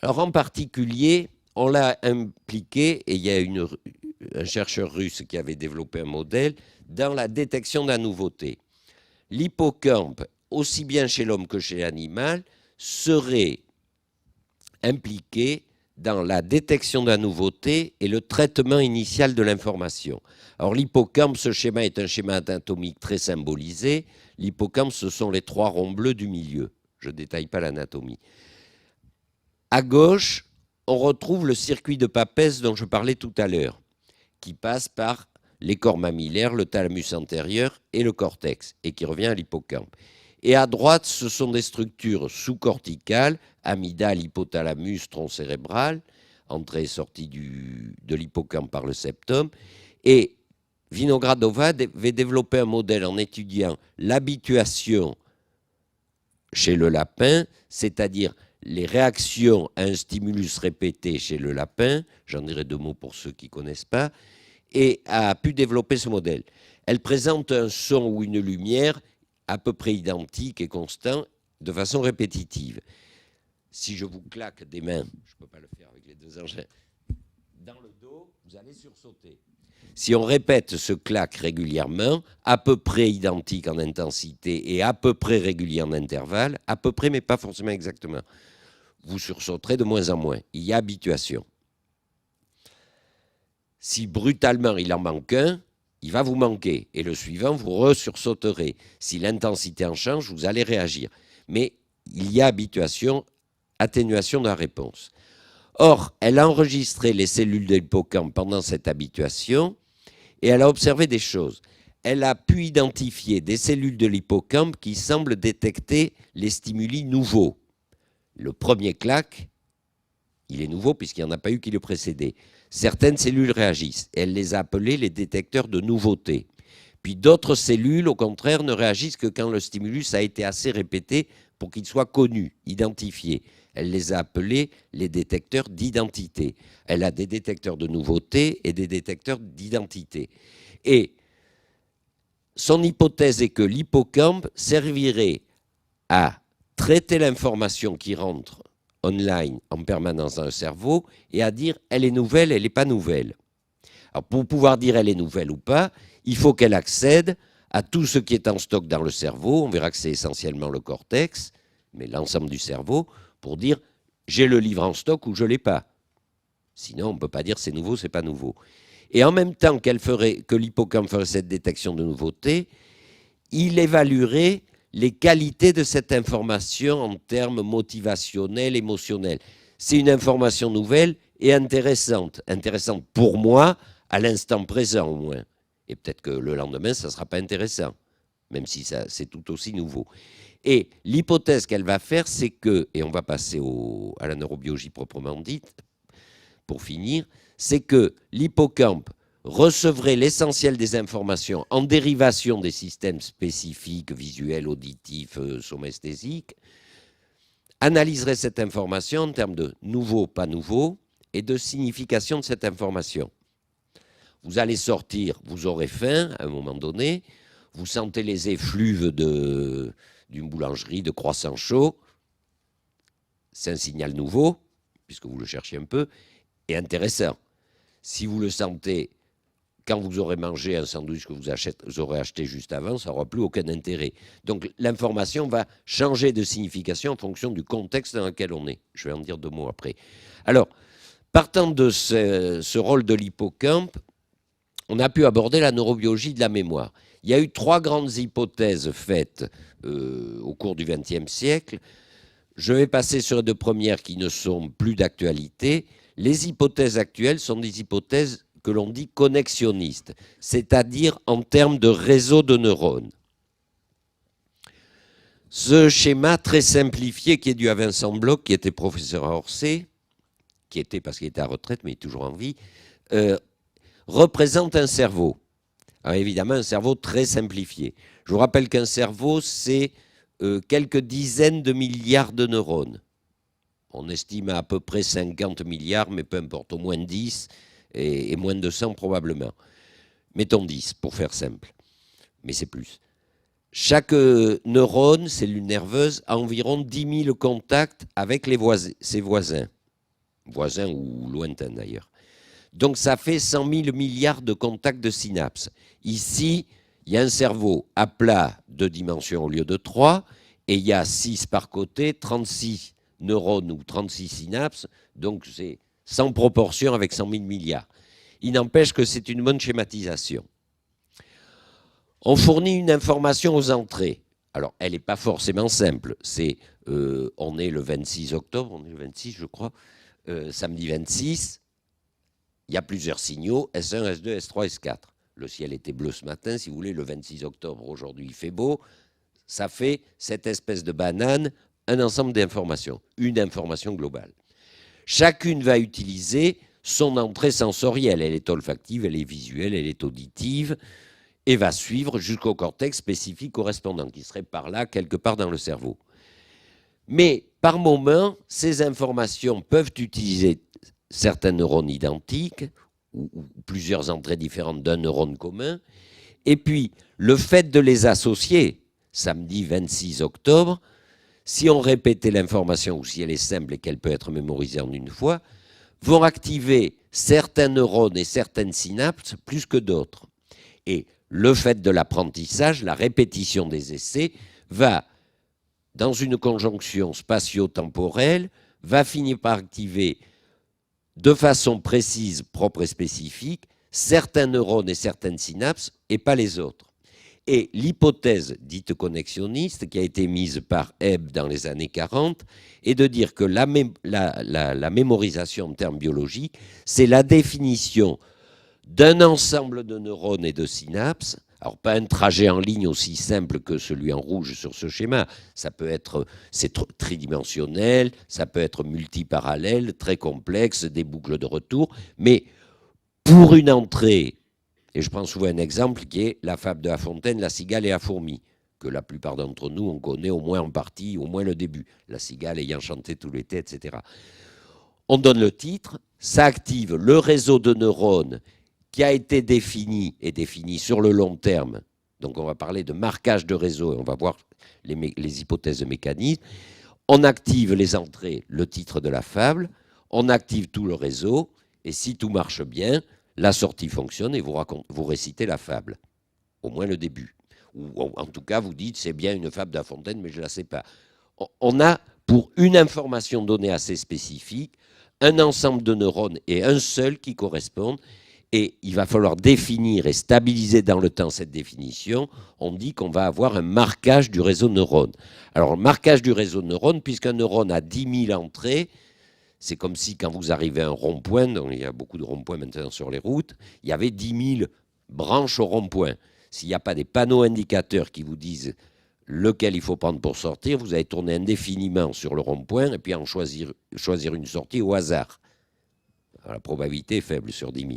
Alors en particulier, on l'a impliqué, et il y a un chercheur russe qui avait développé un modèle, dans la détection de la nouveauté. L'hippocampe, aussi bien chez l'homme que chez l'animal, serait impliqué dans la détection de la nouveauté et le traitement initial de l'information. Alors l'hippocampe, ce schéma est un schéma anatomique très symbolisé. L'hippocampe, ce sont les 3 ronds bleus du milieu. Je ne détaille pas l'anatomie. À gauche, on retrouve le circuit de Papez dont je parlais tout à l'heure, qui passe par les corps mammillaires, le thalamus antérieur et le cortex, et qui revient à l'hippocampe. Et à droite, ce sont des structures sous-corticales, amygdale, hypothalamus, tronc cérébral, entrée et sortie de l'hippocampe par le septum. Et Vinogradova avait développé un modèle en étudiant l'habituation chez le lapin, c'est-à-dire les réactions à un stimulus répété chez le lapin, j'en dirai 2 mots pour ceux qui ne connaissent pas, et a pu développer ce modèle. Elle présente un son ou une lumière à peu près identique et constant de façon répétitive. Si je vous claque des mains, je ne peux pas le faire avec les 2 engins, dans le dos, vous allez sursauter. Si on répète ce claque régulièrement, à peu près identique en intensité et à peu près régulier en intervalle, à peu près mais pas forcément exactement, vous sursauterez de moins en moins. Il y a habituation. Si brutalement il en manque un, il va vous manquer. Et le suivant, vous ressursauterez. Si l'intensité en change, vous allez réagir. Mais il y a habituation, atténuation de la réponse. Or, elle a enregistré les cellules de l'hippocampe pendant cette habituation et elle a observé des choses. Elle a pu identifier des cellules de l'hippocampe qui semblent détecter les stimuli nouveaux. Le premier claque, il est nouveau puisqu'il n'y en a pas eu qui le précédait. Certaines cellules réagissent. Elle les a appelées les détecteurs de nouveautés. Puis d'autres cellules, au contraire, ne réagissent que quand le stimulus a été assez répété pour qu'il soit connu, identifié. Elle les a appelés les détecteurs d'identité. Elle a des détecteurs de nouveautés et des détecteurs d'identité. Et son hypothèse est que l'hippocampe servirait à traiter l'information qui rentre online en permanence dans le cerveau et à dire elle est nouvelle, elle n'est pas nouvelle. Alors pour pouvoir dire elle est nouvelle ou pas, il faut qu'elle accède à tout ce qui est en stock dans le cerveau. On verra que c'est essentiellement le cortex, mais l'ensemble du cerveau, pour dire j'ai le livre en stock ou je ne l'ai pas. Sinon, on ne peut pas dire c'est nouveau, c'est pas nouveau. Et en même temps que l'hippocampe ferait cette détection de nouveauté, il évaluerait les qualités de cette information en termes motivationnels, émotionnels. C'est une information nouvelle et intéressante. Intéressante pour moi, à l'instant présent au moins. Et peut-être que le lendemain, ça ne sera pas intéressant, même si c'est tout aussi nouveau. Et l'hypothèse qu'elle va faire, c'est que, et on va passer à la neurobiologie proprement dite, pour finir, c'est que l'hippocampe recevrait l'essentiel des informations en dérivation des systèmes spécifiques, visuels, auditifs, somesthésiques, analyserait cette information en termes de nouveau, pas nouveau, et de signification de cette information. Vous allez sortir, vous aurez faim à un moment donné, vous sentez les effluves d'une boulangerie, de croissants chauds, c'est un signal nouveau, puisque vous le cherchez un peu, et intéressant. Si vous le sentez quand vous aurez mangé un sandwich que vous aurez acheté juste avant, ça n'aura plus aucun intérêt. Donc l'information va changer de signification en fonction du contexte dans lequel on est. Je vais en dire 2 mots après. Alors, partant de ce rôle de l'hippocampe, on a pu aborder la neurobiologie de la mémoire. Il y a eu 3 grandes hypothèses faites au cours du XXe siècle. Je vais passer sur les 2 premières qui ne sont plus d'actualité. Les hypothèses actuelles sont des hypothèses que l'on dit connexionnistes, c'est-à-dire en termes de réseau de neurones. Ce schéma très simplifié qui est dû à Vincent Bloch, qui était professeur à Orsay, qui était parce qu'il était à retraite, mais il est toujours en vie, représente un cerveau. Alors évidemment, un cerveau très simplifié. Je vous rappelle qu'un cerveau, c'est quelques dizaines de milliards de neurones. On estime à peu près 50 milliards, mais peu importe, au moins 10 et moins de 100 probablement. Mettons 10 pour faire simple, mais c'est plus. Chaque neurone, cellule nerveuse, a environ 10 000 contacts avec ses voisins ou lointains d'ailleurs. Donc ça fait 100 000 milliards de contacts de synapses. Ici, il y a un cerveau à plat, 2 dimensions au lieu de 3, et il y a 6 par côté, 36 neurones ou 36 synapses, donc c'est sans proportion avec 100 000 milliards. Il n'empêche que c'est une bonne schématisation. On fournit une information aux entrées. Alors, elle n'est pas forcément simple. On est le 26 octobre, on est le 26, je crois, samedi 26. Il y a plusieurs signaux, S1, S2, S3, S4. Le ciel était bleu ce matin, si vous voulez, le 26 octobre, aujourd'hui il fait beau. Ça fait cette espèce de banane, un ensemble d'informations, une information globale. Chacune va utiliser son entrée sensorielle. Elle est olfactive, elle est visuelle, elle est auditive, et va suivre jusqu'au cortex spécifique correspondant, qui serait par là, quelque part dans le cerveau. Mais par moment, ces informations peuvent utiliser certains neurones identiques, ou plusieurs entrées différentes d'un neurone commun, et puis le fait de les associer, samedi 26 octobre, si on répétait l'information ou si elle est simple et qu'elle peut être mémorisée en une fois, vont activer certains neurones et certaines synapses plus que d'autres. Et le fait de l'apprentissage, la répétition des essais, va, dans une conjonction spatio-temporelle, va finir par activer de façon précise, propre et spécifique, certains neurones et certaines synapses et pas les autres. Et l'hypothèse dite connexionniste, qui a été mise par Hebb dans les années 40, est de dire que la mémorisation en termes biologiques, c'est la définition d'un ensemble de neurones et de synapses. Alors, pas un trajet en ligne aussi simple que celui en rouge sur ce schéma. Ça peut être, c'est tridimensionnel, ça peut être multiparallèle, très complexe, des boucles de retour. Mais pour une entrée, et je prends souvent un exemple qui est la fable de La Fontaine, La cigale et la fourmi, que la plupart d'entre nous, on connaît au moins en partie, au moins le début. La cigale ayant chanté tout l'été, etc. On donne le titre, ça active le réseau de neurones qui a été défini et défini sur le long terme. Donc on va parler de marquage de réseau et on va voir les hypothèses de mécanisme. On active les entrées, le titre de la fable, on active tout le réseau et si tout marche bien, la sortie fonctionne et vous récitez la fable, au moins le début. Ou en tout cas, vous dites c'est bien une fable de La Fontaine, mais je ne la sais pas. On a, pour une information donnée assez spécifique, un ensemble de neurones et un seul qui correspondent. Et il va falloir définir et stabiliser dans le temps cette définition. On dit qu'on va avoir un marquage du réseau de neurones. Alors, le marquage du réseau de neurones, puisqu'un neurone a 10 000 entrées, c'est comme si quand vous arrivez à un rond-point, donc il y a beaucoup de ronds-points maintenant sur les routes, il y avait 10 000 branches au rond-point. S'il n'y a pas des panneaux indicateurs qui vous disent lequel il faut prendre pour sortir, vous allez tourner indéfiniment sur le rond-point et puis en choisir une sortie au hasard. Alors, la probabilité est faible sur 10 000.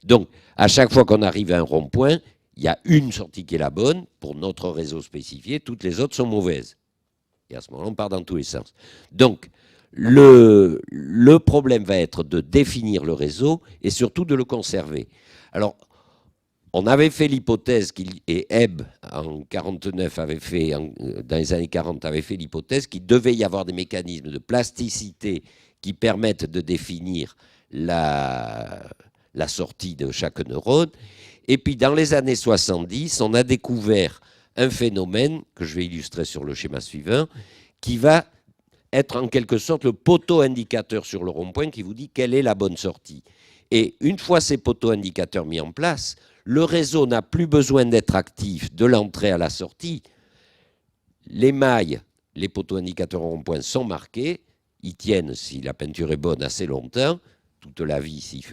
Donc, à chaque fois qu'on arrive à un rond-point, il y a une sortie qui est la bonne pour notre réseau spécifié, toutes les autres sont mauvaises. Et à ce moment-là, on part dans tous les sens. Donc, le problème va être de définir le réseau et surtout de le conserver. Alors, on avait fait l'hypothèse, et Hebb, en 49, avait fait, dans les années 40, avait fait l'hypothèse qu'il devait y avoir des mécanismes de plasticité qui permettent de définir la sortie de chaque neurone. Et puis, dans les années 70, on a découvert un phénomène, que je vais illustrer sur le schéma suivant, qui va être en quelque sorte le poteau indicateur sur le rond-point qui vous dit quelle est la bonne sortie. Et une fois ces poteaux indicateurs mis en place, le réseau n'a plus besoin d'être actif de l'entrée à la sortie. Les mailles, les poteaux indicateurs au rond-point sont marqués, ils tiennent, si la peinture est bonne, assez longtemps, toute la vie, si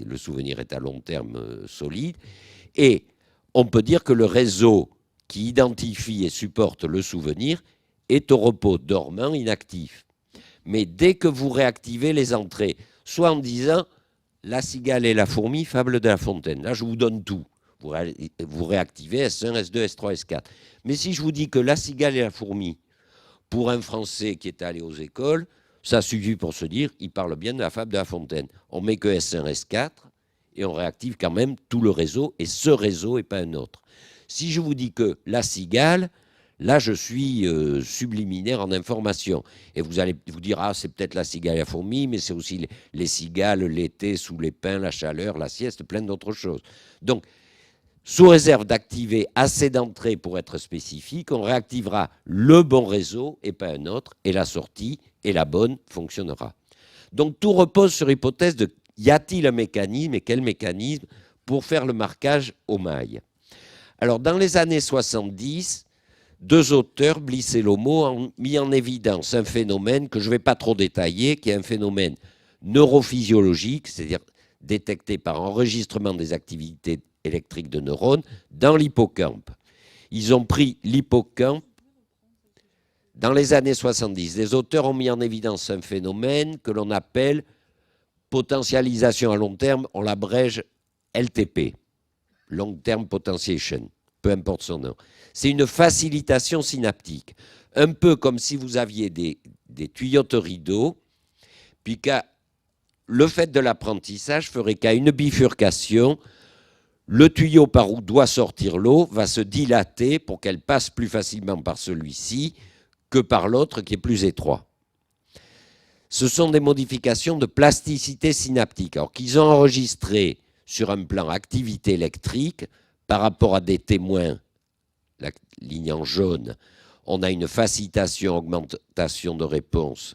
le souvenir est à long terme solide. Et on peut dire que le réseau qui identifie et supporte le souvenir est au repos, dormant, inactif. Mais dès que vous réactivez les entrées, soit en disant La cigale et la fourmi, fable de La Fontaine, là je vous donne tout. Vous réactivez S1, S2, S3, S4. Mais si je vous dis que La cigale et la fourmi, pour un Français qui est allé aux écoles, ça suffit pour se dire, il parle bien de la fable de La Fontaine. On met que S1, S4, et on réactive quand même tout le réseau, et ce réseau et pas un autre. Si je vous dis que la cigale, là je suis subliminaire en information. Et vous allez vous dire, ah c'est peut-être la cigale et la fourmi, mais c'est aussi les cigales, l'été, sous les pins, la chaleur, la sieste, plein d'autres choses. Donc, sous réserve d'activer assez d'entrées pour être spécifique, on réactivera le bon réseau et pas un autre, et la sortie et la bonne fonctionnera. Donc tout repose sur l'hypothèse de y a-t-il un mécanisme et quel mécanisme pour faire le marquage aux mailles. Alors dans les années 70, deux auteurs, Bliss et Lomo, ont mis en évidence un phénomène que je ne vais pas trop détailler, qui est un phénomène neurophysiologique, c'est-à-dire détecté par enregistrement des activités électriques de neurones dans l'hippocampe. Ils ont pris l'hippocampe dans les années 70. Les auteurs ont mis en évidence un phénomène que l'on appelle Potentialisation à long terme, on l'abrège LTP, Long Term Potentiation, peu importe son nom. C'est une facilitation synaptique, un peu comme si vous aviez des tuyauteries d'eau, puis le fait de l'apprentissage ferait qu'à une bifurcation, le tuyau par où doit sortir l'eau va se dilater pour qu'elle passe plus facilement par celui-ci que par l'autre qui est plus étroit. Ce sont des modifications de plasticité synaptique, alors qu'ils ont enregistrées sur un plan activité électrique par rapport à des témoins, la ligne en jaune, on a une facilitation, augmentation de réponse,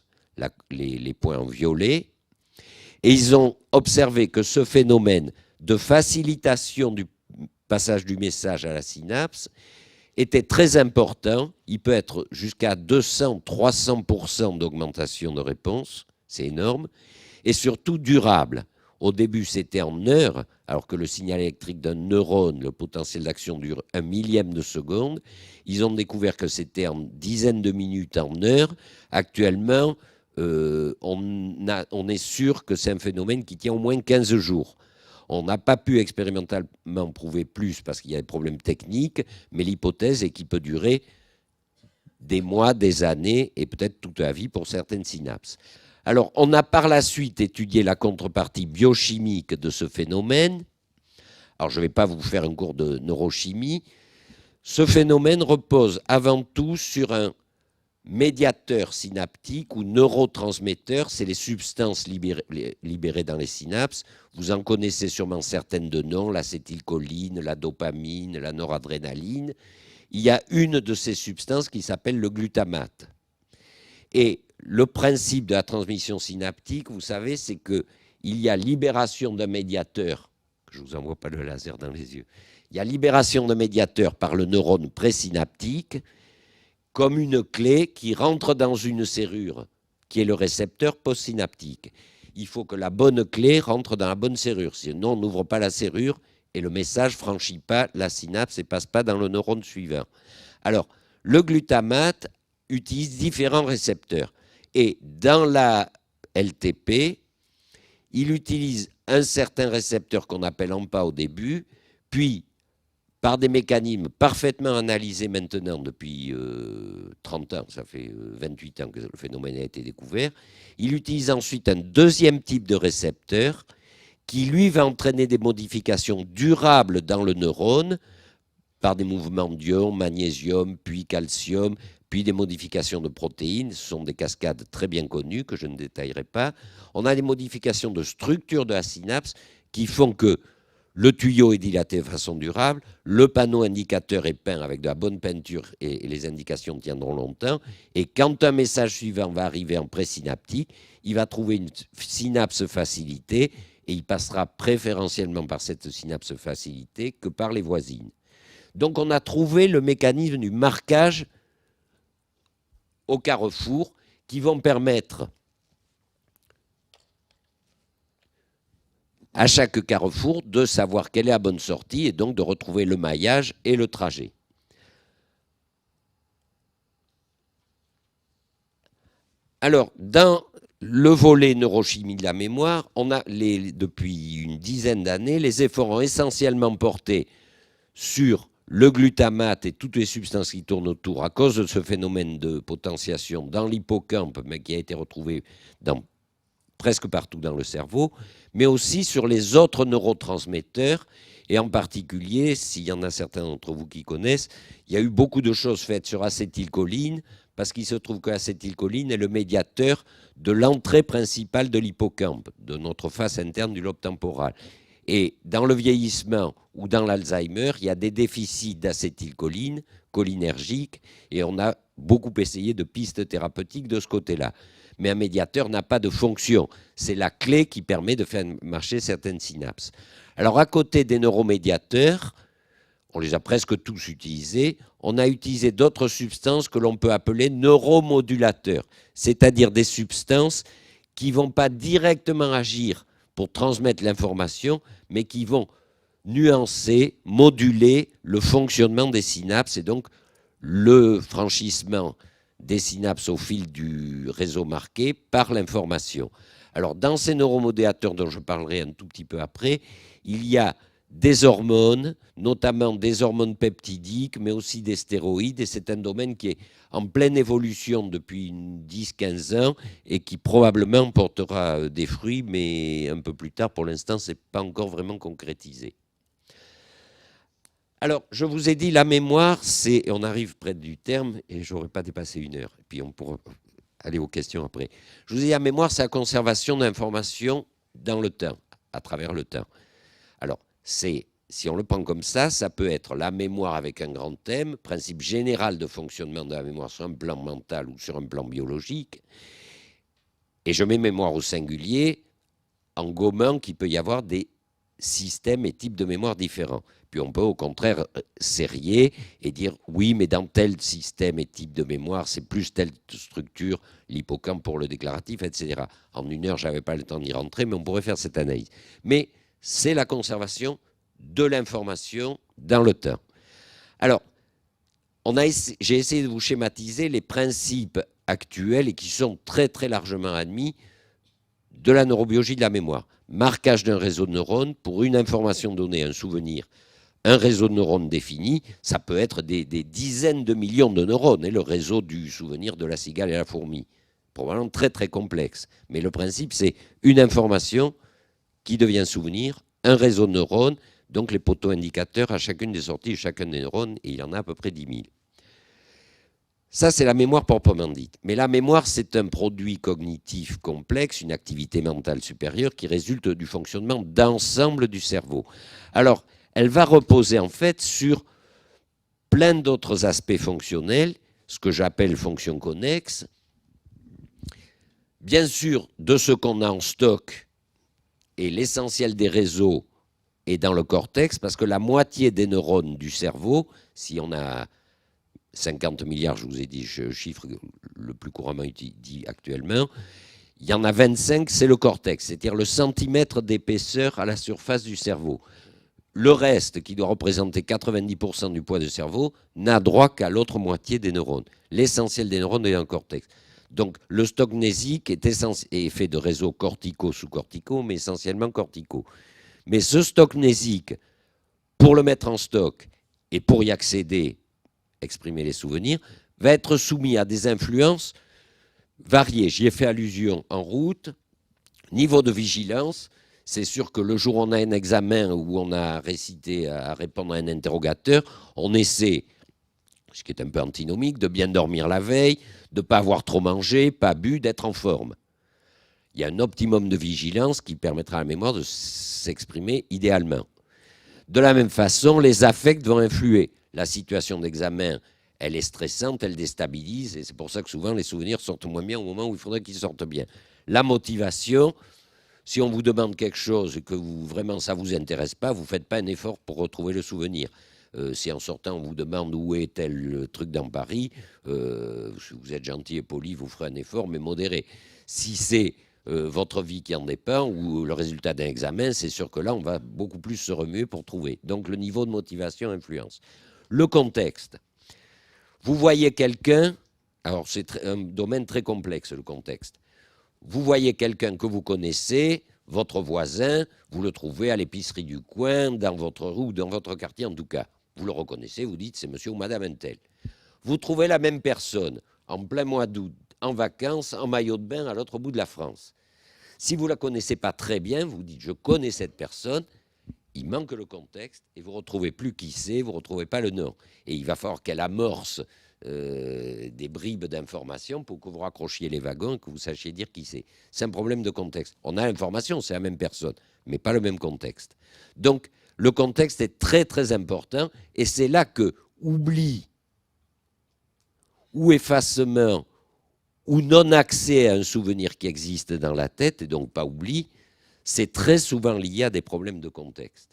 les points en violet, et ils ont observé que ce phénomène de facilitation du passage du message à la synapse était très important. Il peut être jusqu'à 200-300% d'augmentation de réponse, c'est énorme, et surtout durable. Au début, c'était en heures, alors que le signal électrique d'un neurone, le potentiel d'action dure 1 millième de seconde. Ils ont découvert que c'était en dizaines de minutes, en heures. Actuellement, on est sûr que c'est un phénomène qui tient au moins 15 jours. On n'a pas pu expérimentalement prouver plus parce qu'il y a des problèmes techniques, mais l'hypothèse est qu'il peut durer des mois, des années et peut-être toute la vie pour certaines synapses. Alors, on a par la suite étudié la contrepartie biochimique de ce phénomène. Alors, je ne vais pas vous faire un cours de neurochimie. Ce phénomène repose avant tout sur un médiateur synaptique ou neurotransmetteur, c'est les substances libérées dans les synapses. Vous en connaissez sûrement certaines de nom, l'acétylcholine, la dopamine, la noradrénaline. Il y a une de ces substances qui s'appelle le glutamate. Et le principe de la transmission synaptique, vous savez, c'est qu'il y a libération d'un médiateur, je ne vous envoie pas le laser dans les yeux, il y a libération d'un médiateur par le neurone présynaptique, comme une clé qui rentre dans une serrure, qui est le récepteur postsynaptique. Il faut que la bonne clé rentre dans la bonne serrure, sinon on n'ouvre pas la serrure et le message ne franchit pas la synapse et ne passe pas dans le neurone suivant. Alors, le glutamate utilise différents récepteurs. Et dans la LTP, il utilise un certain récepteur qu'on appelle AMPA au début, puis par des mécanismes parfaitement analysés maintenant depuis 30 ans, ça fait 28 ans que le phénomène a été découvert, il utilise ensuite un deuxième type de récepteur qui, lui, va entraîner des modifications durables dans le neurone par des mouvements d'ions, magnésium, puis calcium, puis des modifications de protéines. Ce sont des cascades très bien connues que je ne détaillerai pas. On a des modifications de structure de la synapse qui font que le tuyau est dilaté de façon durable, le panneau indicateur est peint avec de la bonne peinture et les indications tiendront longtemps. Et quand un message suivant va arriver en présynaptique, il va trouver une synapse facilitée et il passera préférentiellement par cette synapse facilitée que par les voisines. Donc on a trouvé le mécanisme du marquage au carrefour qui vont permettre à chaque carrefour de savoir quelle est la bonne sortie et donc de retrouver le maillage et le trajet. Alors, dans le volet neurochimie de la mémoire, on a depuis une dizaine d'années, les efforts ont essentiellement porté sur le glutamate et toutes les substances qui tournent autour à cause de ce phénomène de potentiation dans l'hippocampe, mais qui a été retrouvé presque partout dans le cerveau, mais aussi sur les autres neurotransmetteurs, et en particulier, s'il y en a certains d'entre vous qui connaissent, il y a eu beaucoup de choses faites sur acétylcholine, parce qu'il se trouve que l'acétylcholine est le médiateur de l'entrée principale de l'hippocampe, de notre face interne du lobe temporal. Et dans le vieillissement ou dans l'Alzheimer, il y a des déficits d'acétylcholine, cholinergique, et on a beaucoup essayé de pistes thérapeutiques de ce côté-là. Mais un médiateur n'a pas de fonction. C'est la clé qui permet de faire marcher certaines synapses. Alors, à côté des neuromédiateurs, on les a presque tous utilisés, on a utilisé d'autres substances que l'on peut appeler neuromodulateurs, c'est-à-dire des substances qui ne vont pas directement agir pour transmettre l'information, mais qui vont nuancer, moduler le fonctionnement des synapses et donc le franchissement des synapses au fil du réseau marqué par l'information. Alors, dans ces neuromodélateurs dont je parlerai un tout petit peu après, il y a des hormones, notamment des hormones peptidiques, mais aussi des stéroïdes, et c'est un domaine qui est en pleine évolution depuis 10-15 ans et qui probablement portera des fruits, mais un peu plus tard. Pour l'instant, ce n'est pas encore vraiment concrétisé. Alors, je vous ai dit, la mémoire, on arrive près du terme, et je n'aurais pas dépassé 1 heure, et puis on pourra aller aux questions après. Je vous ai dit, la mémoire, c'est la conservation d'informations dans le temps, à travers le temps. Alors, si on le prend comme ça peut être la mémoire avec un grand thème, principe général de fonctionnement de la mémoire sur un plan mental ou sur un plan biologique. Et je mets mémoire au singulier en gommant qu'il peut y avoir des systèmes et types de mémoire différents. Puis on peut au contraire serrer et dire oui, mais dans tel système et type de mémoire, c'est plus telle structure, l'hippocampe pour le déclaratif, etc. En 1 heure, je n'avais pas le temps d'y rentrer, mais on pourrait faire cette analyse. Mais c'est la conservation de l'information dans le temps. Alors, j'ai essayé de vous schématiser les principes actuels et qui sont très très largement admis de la neurobiologie de la mémoire. Marquage d'un réseau de neurones pour une information donnée, un souvenir, un réseau de neurones défini, ça peut être des dizaines de millions de neurones, et le réseau du souvenir de la cigale et la fourmi. Probablement très très complexe. Mais le principe, c'est une information qui devient souvenir, un réseau de neurones, donc les poteaux indicateurs à chacune des sorties de chacun des neurones, et il y en a à peu près 10 000. Ça, c'est la mémoire proprement dite. Mais la mémoire, c'est un produit cognitif complexe, une activité mentale supérieure qui résulte du fonctionnement d'ensemble du cerveau. Alors, elle va reposer en fait sur plein d'autres aspects fonctionnels, ce que j'appelle fonctions connexes. Bien sûr, de ce qu'on a en stock, et l'essentiel des réseaux est dans le cortex, parce que la moitié des neurones du cerveau, si on a 50 milliards, je vous ai dit, chiffre le plus couramment dit actuellement, il y en a 25, c'est le cortex, c'est-à-dire le centimètre d'épaisseur à la surface du cerveau. Le reste, qui doit représenter 90% du poids du cerveau, n'a droit qu'à l'autre moitié des neurones. L'essentiel des neurones est dans le cortex. Donc, le stock mnésique est fait de réseaux corticaux, sous-corticaux, mais essentiellement corticaux. Mais ce stock mnésique, pour le mettre en stock et pour y accéder, exprimer les souvenirs, va être soumis à des influences variées. J'y ai fait allusion en route. Niveau de vigilance, c'est sûr que le jour où on a un examen où on a récité à répondre à un interrogateur, on essaie, ce qui est un peu antinomique, de bien dormir la veille, de ne pas avoir trop mangé, pas bu, d'être en forme. Il y a un optimum de vigilance qui permettra à la mémoire de s'exprimer idéalement. De la même façon, les affects vont influer. La situation d'examen, elle est stressante, elle déstabilise, et c'est pour ça que souvent les souvenirs sortent moins bien au moment où il faudrait qu'ils sortent bien. La motivation, si on vous demande quelque chose et que vraiment ça ne vous intéresse pas, vous ne faites pas un effort pour retrouver le souvenir. Si en sortant on vous demande où est tel truc dans Paris, si vous êtes gentil et poli, vous ferez un effort, mais modéré. Si c'est votre vie qui en dépend ou le résultat d'un examen, c'est sûr que là, on va beaucoup plus se remuer pour trouver. Donc, le niveau de motivation influence. Le contexte. Vous voyez quelqu'un, alors c'est un domaine très complexe, le contexte. Vous voyez quelqu'un que vous connaissez, votre voisin, vous le trouvez à l'épicerie du coin, dans votre rue ou dans votre quartier en tout cas. Vous le reconnaissez, vous dites c'est monsieur ou madame untel. Vous trouvez la même personne en plein mois d'août, en vacances, en maillot de bain à l'autre bout de la France. Si vous ne la connaissez pas très bien, vous dites je connais cette personne, il manque le contexte et vous ne retrouvez plus qui c'est, vous ne retrouvez pas le nom. Et il va falloir qu'elle amorce des bribes d'informations pour que vous raccrochiez les wagons et que vous sachiez dire qui c'est. C'est un problème de contexte. On a l'information, c'est la même personne, mais pas le même contexte. Donc, le contexte est très, très important et c'est là que oubli ou effacement ou non-accès à un souvenir qui existe dans la tête, et donc pas oubli, c'est très souvent lié à des problèmes de contexte.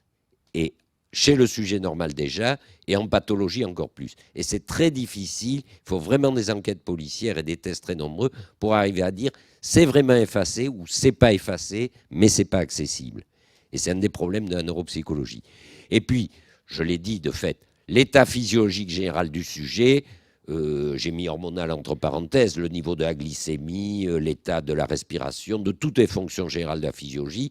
Et chez le sujet normal déjà, et en pathologie encore plus. Et c'est très difficile, il faut vraiment des enquêtes policières et des tests très nombreux pour arriver à dire c'est vraiment effacé ou c'est pas effacé, mais c'est pas accessible. Et c'est un des problèmes de la neuropsychologie. Et puis, je l'ai dit de fait, l'état physiologique général du sujet, j'ai mis hormonal entre parenthèses, le niveau de la glycémie, l'état de la respiration, de toutes les fonctions générales de la physiologie,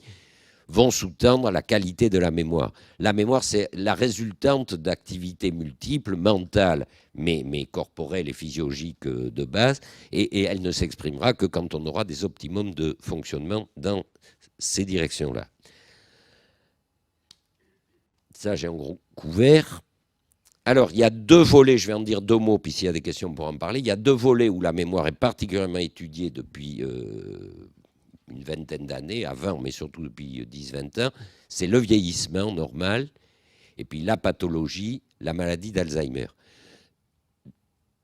vont sous-tendre la qualité de la mémoire. La mémoire, c'est la résultante d'activités multiples, mentales, mais corporelles et physiologiques de base, et elle ne s'exprimera que quand on aura des optimums de fonctionnement dans ces directions-là. Ça, j'ai en gros couvert. Alors, il y a deux volets, je vais en dire deux mots, puis s'il y a des questions, pour en parler. Il y a deux volets où la mémoire est particulièrement étudiée depuis une vingtaine d'années, avant, mais surtout depuis 10-20 ans. C'est le vieillissement normal, et puis la pathologie, la maladie d'Alzheimer.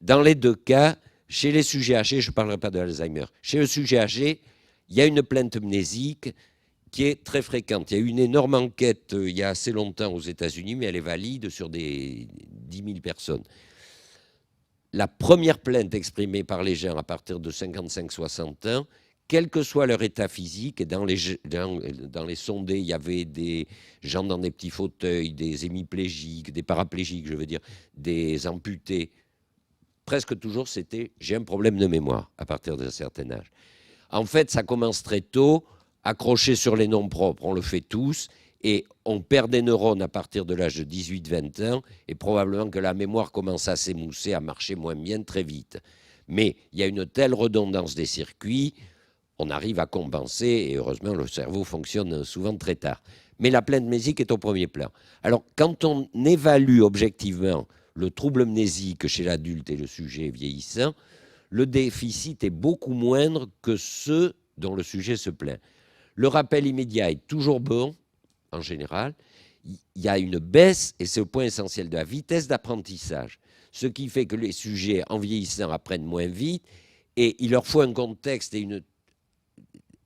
Dans les deux cas, chez les sujets âgés, je ne parlerai pas de Alzheimer, chez le sujet âgé, il y a une plainte mnésique qui est très fréquente. Il y a eu une énorme enquête il y a assez longtemps aux États-Unis, mais elle est valide sur des 10 000 personnes. La première plainte exprimée par les gens à partir de 55-60 ans, quel que soit leur état physique, et dans les sondés, il y avait des gens dans des petits fauteuils, des hémiplégiques, des paraplégiques, je veux dire, des amputés. Presque toujours, c'était « j'ai un problème de mémoire » à partir d'un certain âge. En fait, ça commence très tôt, accroché sur les noms propres, on le fait tous, et on perd des neurones à partir de l'âge de 18-20 ans, et probablement que la mémoire commence à s'émousser, à marcher moins bien très vite. Mais il y a une telle redondance des circuits, on arrive à compenser, et heureusement, le cerveau fonctionne souvent très tard. Mais la plainte mnésique est au premier plan. Alors, quand on évalue objectivement le trouble mnésique chez l'adulte et le sujet vieillissant, le déficit est beaucoup moindre que ceux dont le sujet se plaint. Le rappel immédiat est toujours bon, en général. Il y a une baisse, et c'est le point essentiel, de la vitesse d'apprentissage, ce qui fait que les sujets, en vieillissant, apprennent moins vite, et il leur faut un contexte et une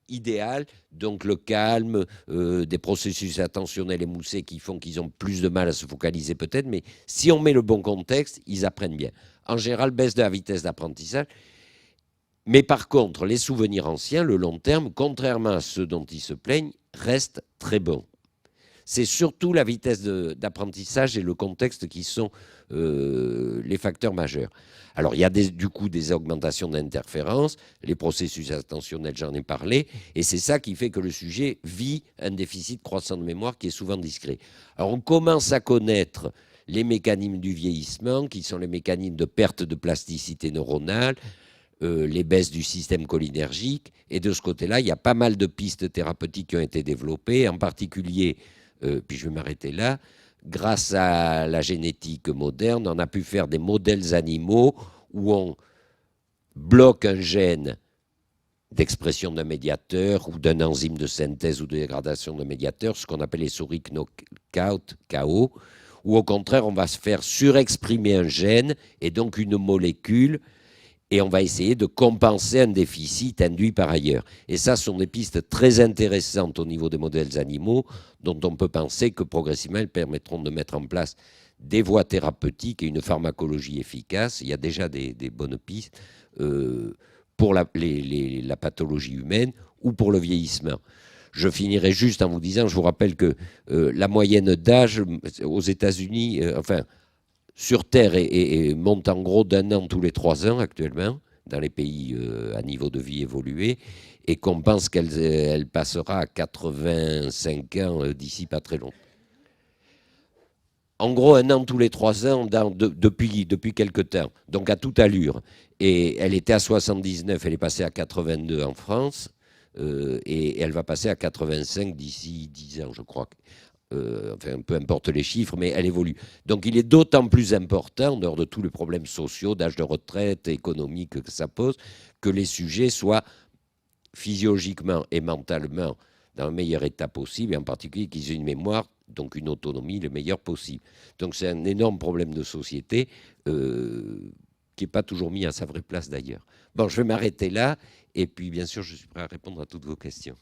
idéal, donc le calme, des processus attentionnels émoussés qui font qu'ils ont plus de mal à se focaliser peut-être, mais si on met le bon contexte, ils apprennent bien. En général, baisse de la vitesse d'apprentissage. Mais par contre, les souvenirs anciens, le long terme, contrairement à ceux dont ils se plaignent, restent très bons. C'est surtout la vitesse d'apprentissage et le contexte qui sont les facteurs majeurs. Alors, il y a du coup des augmentations d'interférences, les processus attentionnels, j'en ai parlé, et c'est ça qui fait que le sujet vit un déficit croissant de mémoire qui est souvent discret. Alors, on commence à connaître les mécanismes du vieillissement, qui sont les mécanismes de perte de plasticité neuronale, les baisses du système cholinergique, et de ce côté-là, il y a pas mal de pistes thérapeutiques qui ont été développées, en particulier, puis je vais m'arrêter là, grâce à la génétique moderne, on a pu faire des modèles animaux où on bloque un gène d'expression d'un médiateur ou d'un enzyme de synthèse ou de dégradation d'un médiateur, ce qu'on appelle les souris knockout, KO, ou au contraire, on va se faire surexprimer un gène et donc une molécule, et on va essayer de compenser un déficit induit par ailleurs. Et ça, ce sont des pistes très intéressantes au niveau des modèles animaux, dont on peut penser que progressivement, elles permettront de mettre en place des voies thérapeutiques et une pharmacologie efficace. Il y a déjà des bonnes pistes pour la pathologie humaine ou pour le vieillissement. Je finirai juste en vous disant, je vous rappelle que la moyenne d'âge aux États-Unis, sur Terre, et monte en gros d'un an tous les 3 ans actuellement, dans les pays à niveau de vie évolué, et qu'on pense qu'elle passera à 85 ans d'ici pas très long. En gros, un an tous les 3 ans depuis quelque temps, donc à toute allure. Et elle était à 79, elle est passée à 82 en France, et elle va passer à 85 d'ici 10 ans, je crois. Peu importe les chiffres, mais elle évolue. Donc il est d'autant plus important, en dehors de tous les problèmes sociaux, d'âge de retraite, économique que ça pose, que les sujets soient physiologiquement et mentalement dans le meilleur état possible, et en particulier qu'ils aient une mémoire, donc une autonomie le meilleur possible. Donc c'est un énorme problème de société qui n'est pas toujours mis à sa vraie place d'ailleurs. Bon, je vais m'arrêter là, et puis bien sûr, je suis prêt à répondre à toutes vos questions.